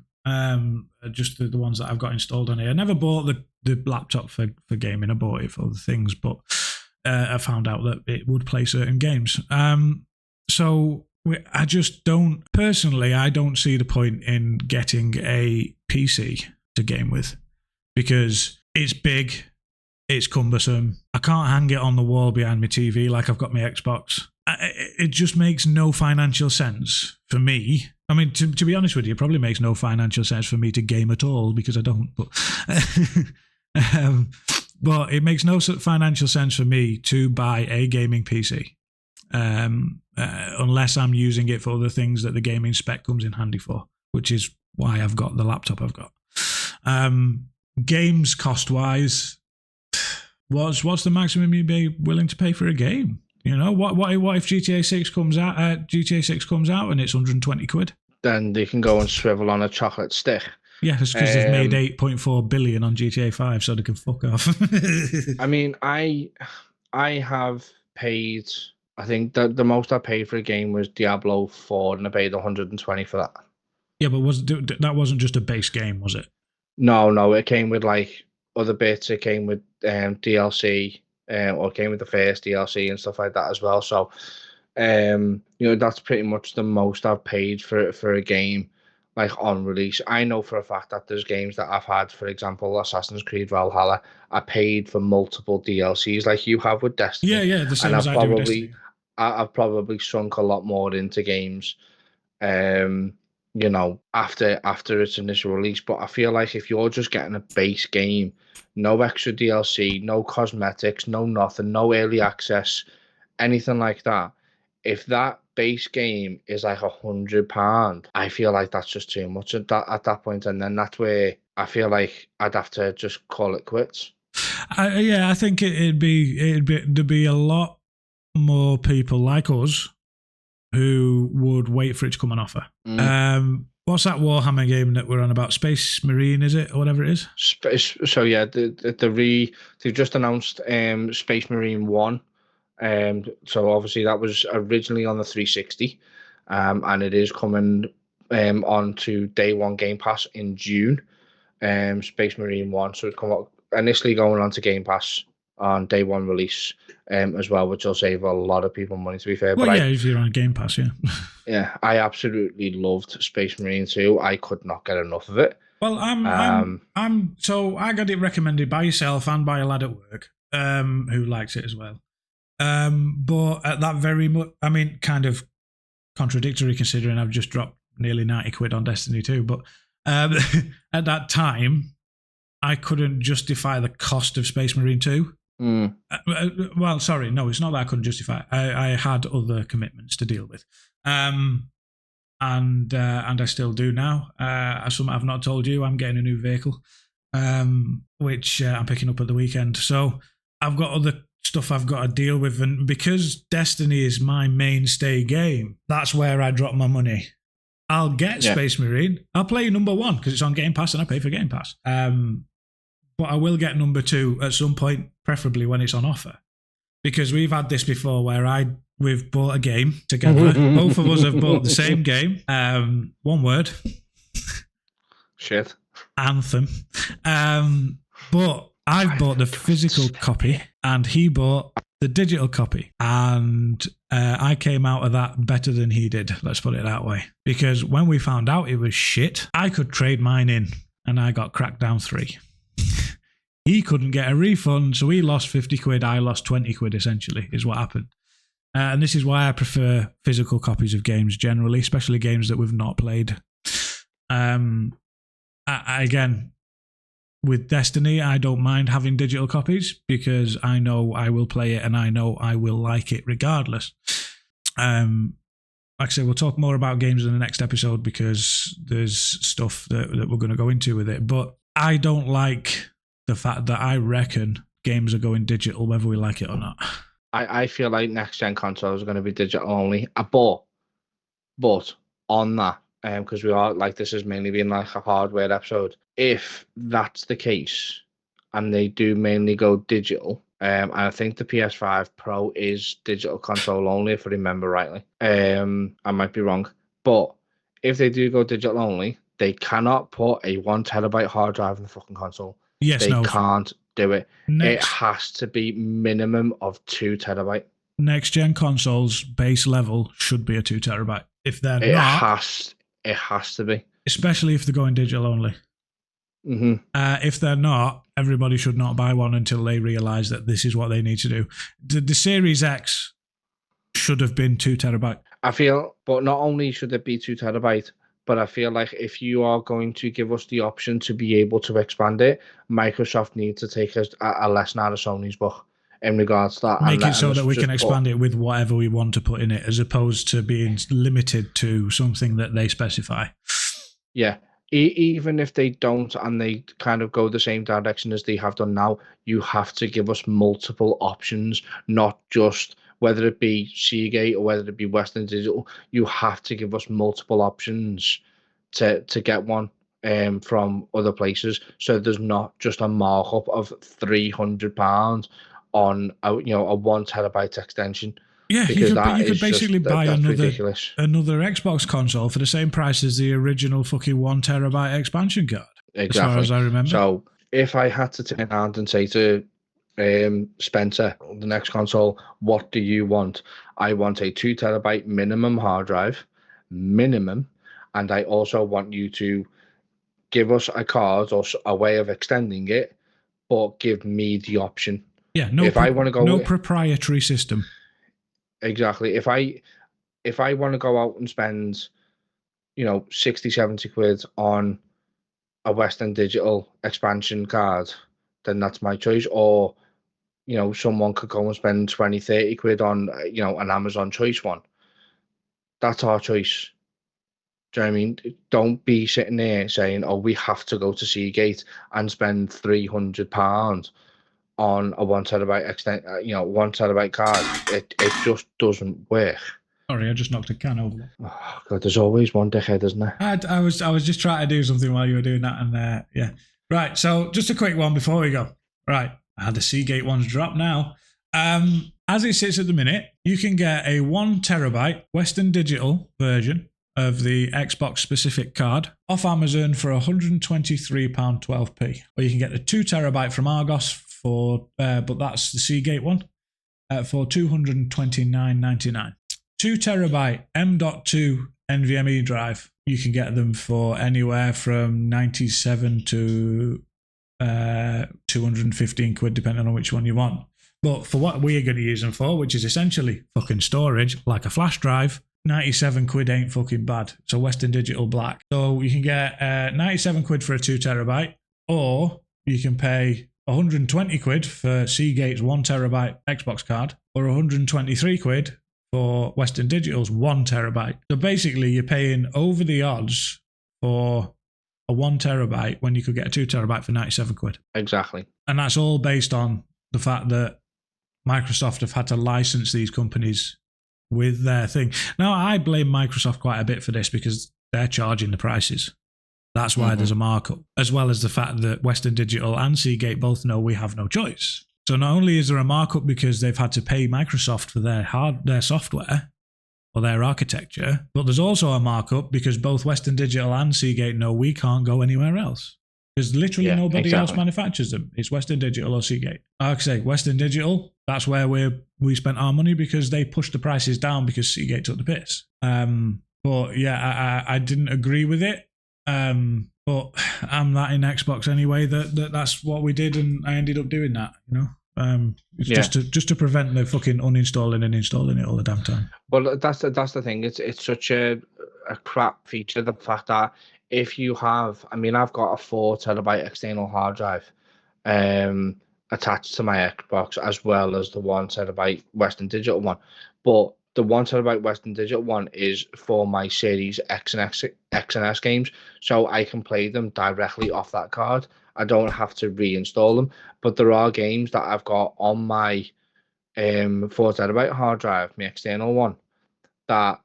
[SPEAKER 2] just the ones that I've got installed on here. I never bought the laptop for gaming. I bought it for other things, but I found out that it would play certain games. So I just don't, personally, I don't see the point in getting a PC to game with because it's big, it's cumbersome. I can't hang it on the wall behind my TV like I've got my Xbox. It just makes no financial sense for me. I mean, to be honest with you, it probably makes no financial sense for me to game at all because I don't. But it makes no financial sense for me to buy a gaming PC. Unless I'm using it for other things that the gaming spec comes in handy for, which is why I've got the laptop I've got. Games cost-wise, what's the maximum you'd be willing to pay for a game? You know, what if GTA 6 comes out? GTA 6 comes out and it's 120 quid.
[SPEAKER 1] Then they can go and swivel on a chocolate stick.
[SPEAKER 2] Yeah, it's because they've made 8.4 billion on GTA 5, so they can fuck off.
[SPEAKER 1] I mean, I have paid. I think the most I paid for a game was Diablo 4, and I paid 120 for that.
[SPEAKER 2] Yeah, but that wasn't just a base game, was it?
[SPEAKER 1] No, it came with like other bits. It came with DLC, or it came with the first DLC and stuff like that as well. So, that's pretty much the most I've paid for a game, like on release. I know for a fact that there's games that I've had, for example, Assassin's Creed Valhalla. I paid for multiple DLCs, like you have with Destiny.
[SPEAKER 2] Yeah, the same as I do with Destiny.
[SPEAKER 1] I've probably sunk a lot more into games, after its initial release. But I feel like if you're just getting a base game, no extra DLC, no cosmetics, no nothing, no early access, anything like that, if that base game is like £100, I feel like that's just too much at that point, and then that's where I feel like I'd have to just call it quits.
[SPEAKER 2] I think there'd be a lot more people like us who would wait for it to come on offer. What's that Warhammer game that we're on about? Space Marine, is it, or whatever it is?
[SPEAKER 1] So yeah, they've just announced Space Marine 1. So obviously that was originally on the 360, and it is coming on to day one Game Pass in June. Space Marine 1, so it's initially going on to Game Pass on day one release, as well, which will save a lot of people money, to be fair.
[SPEAKER 2] Well, but if you're on Game Pass, yeah.
[SPEAKER 1] Yeah, I absolutely loved Space Marine 2. I could not get enough of it.
[SPEAKER 2] Well, so I got it recommended by yourself and by a lad at work, who likes it as well. But at that very much, I mean, kind of contradictory considering I've just dropped nearly 90 quid on Destiny 2. But at that time, I couldn't justify the cost of Space Marine 2. Well, sorry, no, it's not that I couldn't justify it. I had other commitments to deal with. And I still do now. Something I've not told you, I'm getting a new vehicle, which I'm picking up at the weekend. So I've got other stuff I've got to deal with. And because Destiny is my mainstay game, that's where I drop my money. I'll get Space Marine. I'll play number 1 because it's on Game Pass and I pay for Game Pass. But I will get number 2 at some point, preferably when it's on offer. Because we've had this before where we've bought a game together. Both of us have bought the same game. One word.
[SPEAKER 1] Shit.
[SPEAKER 2] Anthem. But I've bought the physical copy and he bought the digital copy. And I came out of that better than he did. Let's put it that way. Because when we found out it was shit, I could trade mine in and I got Crackdown 3. He couldn't get a refund, so he lost 50 quid. I lost 20 quid, essentially, is what happened. And this is why I prefer physical copies of games generally, especially games that we've not played. Again, with Destiny, I don't mind having digital copies because I know I will play it and I know I will like it regardless. Like I said, we'll talk more about games in the next episode because there's stuff that we're going to go into with it. But I don't like the fact that I reckon games are going digital, whether we like it or not.
[SPEAKER 1] I feel like next gen consoles are going to be digital only. But on that, because we are like this has mainly been like a hardware episode. If that's the case, and they do mainly go digital, and I think the PS5 Pro is digital console only, if I remember rightly. I might be wrong, but if they do go digital only, they cannot put a 1 terabyte hard drive in the fucking console. They can't do it. It has to be minimum of 2 terabyte.
[SPEAKER 2] next gen consoles base level should be a 2 terabyte. If they're
[SPEAKER 1] It
[SPEAKER 2] not,
[SPEAKER 1] has to be.
[SPEAKER 2] especially if they're going digital only.
[SPEAKER 1] Mm-hmm.
[SPEAKER 2] If they're not, everybody should not buy one until they realize that this is what they need to do. The Series X should have been 2 terabyte.
[SPEAKER 1] I feel, but not only should it be 2 terabyte, but I feel like if you are going to give us the option to be able to expand it, Microsoft needs to take a lesson out of Sony's book in regards to that.
[SPEAKER 2] Make it so that we can expand it with whatever we want to put in it, as opposed to being limited to something that they specify.
[SPEAKER 1] Yeah. Even if they don't and they kind of go the same direction as they have done now, you have to give us multiple options, not just whether it be Seagate or whether it be Western Digital. You have to give us multiple options to get one from other places, so there's not just a markup of £300 on a 1 terabyte extension.
[SPEAKER 2] Yeah,
[SPEAKER 1] because
[SPEAKER 2] you could basically buy another
[SPEAKER 1] ridiculous.
[SPEAKER 2] Another Xbox console for the same price as the original fucking 1 terabyte expansion card.
[SPEAKER 1] Exactly.
[SPEAKER 2] As far as I remember.
[SPEAKER 1] So if I had to turn around and say to Spencer, the next console, what do you want? I want a 2 terabyte minimum hard drive, minimum, and I also want you to give us a card or a way of extending it, but give me the option.
[SPEAKER 2] Yeah, no. If I want to go, no proprietary system.
[SPEAKER 1] Exactly. If I want to go out and spend, 60, 70 quid on a Western Digital expansion card, then that's my choice. Or, someone could go and spend 20, 30 quid on, an Amazon choice one. That's our choice. Do you know what I mean? Don't be sitting there saying, oh, we have to go to Seagate and spend £300 on a 1 terabyte 1 terabyte card. It just doesn't work.
[SPEAKER 2] Sorry, I just knocked a can over.
[SPEAKER 1] Oh God, there's always one dickhead, isn't there?
[SPEAKER 2] I was just trying to do something while you were doing that, and yeah. Right, so just a quick one before we go. Right, the Seagate one's dropped now. As it sits at the minute, you can get a 1 terabyte Western Digital version of the Xbox specific card off Amazon for £123.12p. Or you can get the 2 terabyte from Argos for, but that's the Seagate one, for $229.99. 2 terabyte M.2 NVMe drive, you can get them for anywhere from 97 to 215 quid, depending on which one you want. But for what we're going to use them for, which is essentially fucking storage, like a flash drive, 97 quid ain't fucking bad. So Western Digital Black. So you can get 97 quid for a 2 terabyte, or you can pay 120 quid for Seagate's 1 terabyte Xbox card, or 123 quid for Western Digital's 1 terabyte. So basically, you're paying over the odds for a 1 terabyte when you could get a 2 terabyte for 97 quid.
[SPEAKER 1] Exactly.
[SPEAKER 2] And that's all based on the fact that Microsoft have had to license these companies with their thing. Now, I blame Microsoft quite a bit for this because they're charging the prices. That's why there's a markup, as well as the fact that Western Digital and Seagate both know we have no choice. So not only is there a markup because they've had to pay Microsoft for their software or their architecture, but there's also a markup because both Western Digital and Seagate know we can't go anywhere else. Because literally nobody else manufactures them. It's Western Digital or Seagate. Like I say, Western Digital, that's where we spent our money because they pushed the prices down because Seagate took the piss. But yeah, I didn't agree with it. But I'm that in Xbox anyway that's what we did, and I ended up doing that. It's just to prevent the fucking uninstalling and installing it all the damn time.
[SPEAKER 1] Well, that's the thing. It's such a crap feature, the fact that if you have, I've got a 4 terabyte external hard drive attached to my Xbox, as well as the 1 terabyte Western Digital one. But the 1 terabyte Western Digital one is for my Series X and S games, so I can play them directly off that card. I don't have to reinstall them. But there are games that I've got on my 4 terabyte hard drive, my external one, that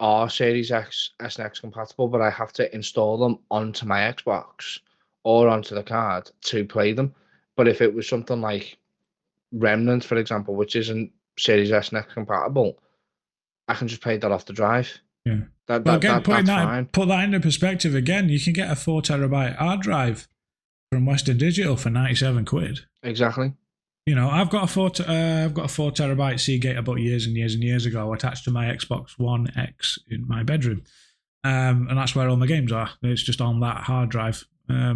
[SPEAKER 1] are Series X, S and X compatible, but I have to install them onto my Xbox or onto the card to play them. But if it was something like Remnant, for example, which isn't Series S and X compatible, I can just play that off the drive.
[SPEAKER 2] Yeah. That's fine. Put that into perspective again, you can get a 4 terabyte hard drive from Western Digital for 97 quid.
[SPEAKER 1] Exactly.
[SPEAKER 2] I've got I've got a 4 terabyte Seagate I bought years and years and years ago attached to my Xbox One X in my bedroom, and that's where all my games are. It's just on that hard drive. I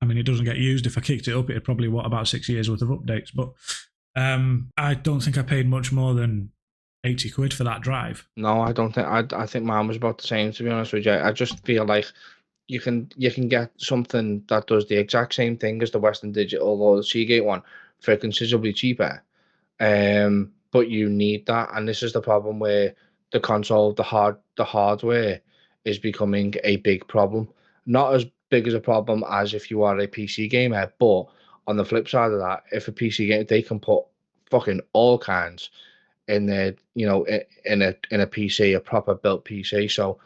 [SPEAKER 2] mean, it doesn't get used. If I kicked it up, it'd probably about 6 years worth of updates. But I don't think I paid much more than 80 quid for that drive.
[SPEAKER 1] No, I don't think. I think mine was about the same. To be honest with you, I just feel like you can get something that does the exact same thing as the Western Digital or the Seagate one for considerably cheaper. But you need that, and this is the problem where the hardware is becoming a big problem. Not as big as a problem as if you are a PC gamer, but on the flip side of that, if a PC game they can put fucking all kinds in their, in a PC, a proper built PC. So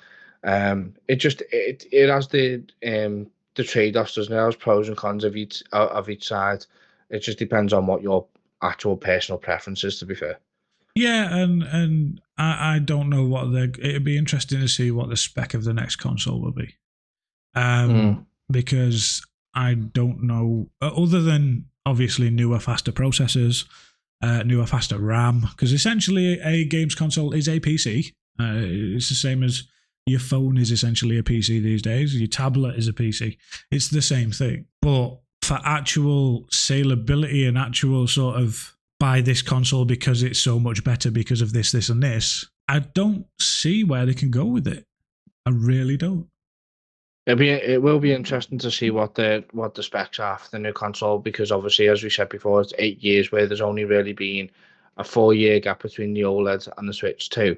[SPEAKER 1] it has the trade-offs, doesn't it? It has pros and cons of each side. It just depends on what your actual personal preference is, to be fair.
[SPEAKER 2] Yeah, and I don't know what it'd be interesting to see what the spec of the next console will be. Because I don't know, other than obviously newer, faster processors, newer, faster RAM, because essentially a games console is a PC. It's the same as your phone is essentially a PC these days. Your tablet is a PC. It's the same thing. But for actual saleability and actual sort of buy this console because it's so much better because of this, this, and this, I don't see where they can go with it. I really don't.
[SPEAKER 1] It will be interesting to see what the specs are for the new console, because obviously, as we said before, it's 8 years where there's only really been a 4 year gap between the OLED and the Switch 2.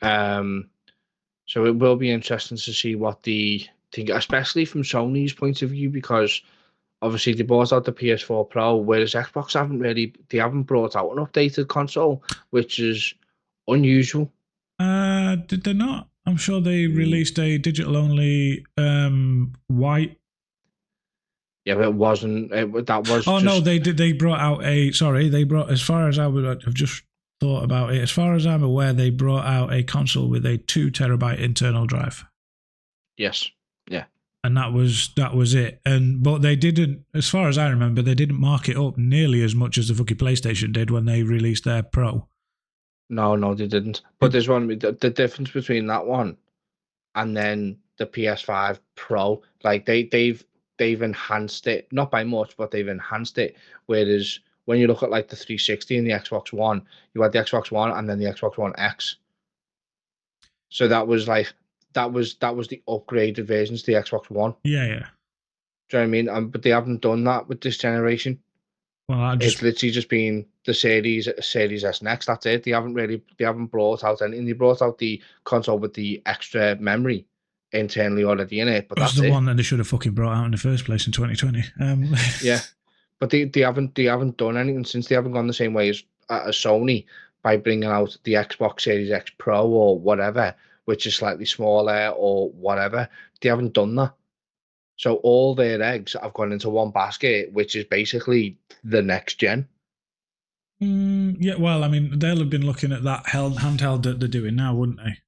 [SPEAKER 1] So it will be interesting to see what the thing, especially from Sony's point of view, because obviously they brought out the PS4 Pro, whereas Xbox haven't brought out an updated console, which is unusual.
[SPEAKER 2] Did they not? I'm sure they released a digital only white.
[SPEAKER 1] Yeah, but it wasn't. That was.
[SPEAKER 2] Oh no, they did. They brought out a. Sorry, they brought. As far as I would have just thought about it. As far as I'm aware, they brought out a console with a 2 terabyte internal drive.
[SPEAKER 1] Yes. Yeah.
[SPEAKER 2] And that was it. But they didn't. As far as I remember, they didn't mark it up nearly as much as the fucking PlayStation did when they released their Pro.
[SPEAKER 1] No, they didn't. But there's one. The difference between that one and then the PS5 Pro, like they've enhanced it, not by much, but they've enhanced it. Whereas when you look at like the 360 and the Xbox One, you had the Xbox One and then the Xbox One X. So that was the upgraded versions to the Xbox One.
[SPEAKER 2] Yeah.
[SPEAKER 1] Do you know what I mean? But they haven't done that with this generation.
[SPEAKER 2] Well,
[SPEAKER 1] It's literally just been the Series S Next. That's it. They haven't brought out anything. They brought out the console with the extra memory internally already in it, but
[SPEAKER 2] that's the one that they should have fucking brought out in the first place in 2020.
[SPEAKER 1] Yeah, but they haven't done anything since. They haven't gone the same way as Sony by bringing out the Xbox Series X Pro or whatever, which is slightly smaller or whatever. They haven't done that. So all their eggs have gone into one basket, which is basically the next gen.
[SPEAKER 2] Yeah, well, I mean, they'll have been looking at that handheld that they're doing now, wouldn't they?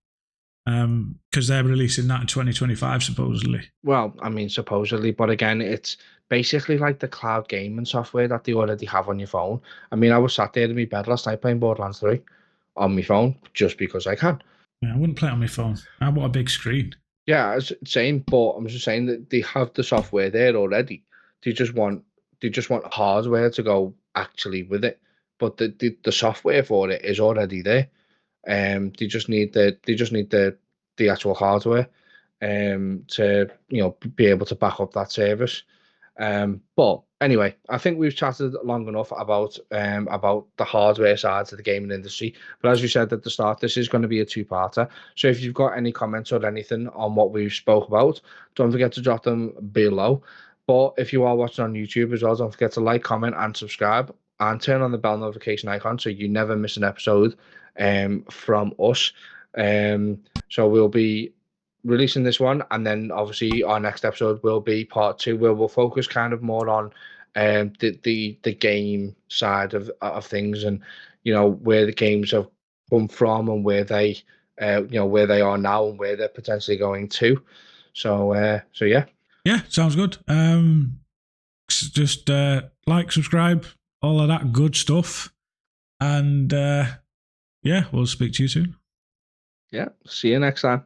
[SPEAKER 2] Because they're releasing that in 2025, supposedly.
[SPEAKER 1] Well, I mean, supposedly, but again, it's basically like the cloud gaming software that they already have on your phone. I mean, I was sat there in my bed last night playing Borderlands 3 on my phone just because I can.
[SPEAKER 2] Yeah, I wouldn't play it on my phone. I want a big screen.
[SPEAKER 1] Yeah, same, but I'm just saying that they have the software there already. They just want hardware to go actually with it, but the software for it is already there. They just need the actual hardware to be able to back up that service. But anyway, I think we've chatted long enough about the hardware sides of the gaming industry. But as we said at the start, this is going to be a two-parter. So if you've got any comments or anything on what we've spoke about, don't forget to drop them below. But if you are watching on YouTube as well, don't forget to like, comment, and subscribe, and turn on the bell notification icon so you never miss an episode from us. So we'll be releasing this one, and then obviously our next episode will be part 2, where we'll focus kind of more on the game side of things, and where the games have come from and where they where they are now and where they're potentially going to. So yeah,
[SPEAKER 2] sounds good. Just like, subscribe, all of that good stuff. And yeah, we'll speak to you soon.
[SPEAKER 1] Yeah, see you next time.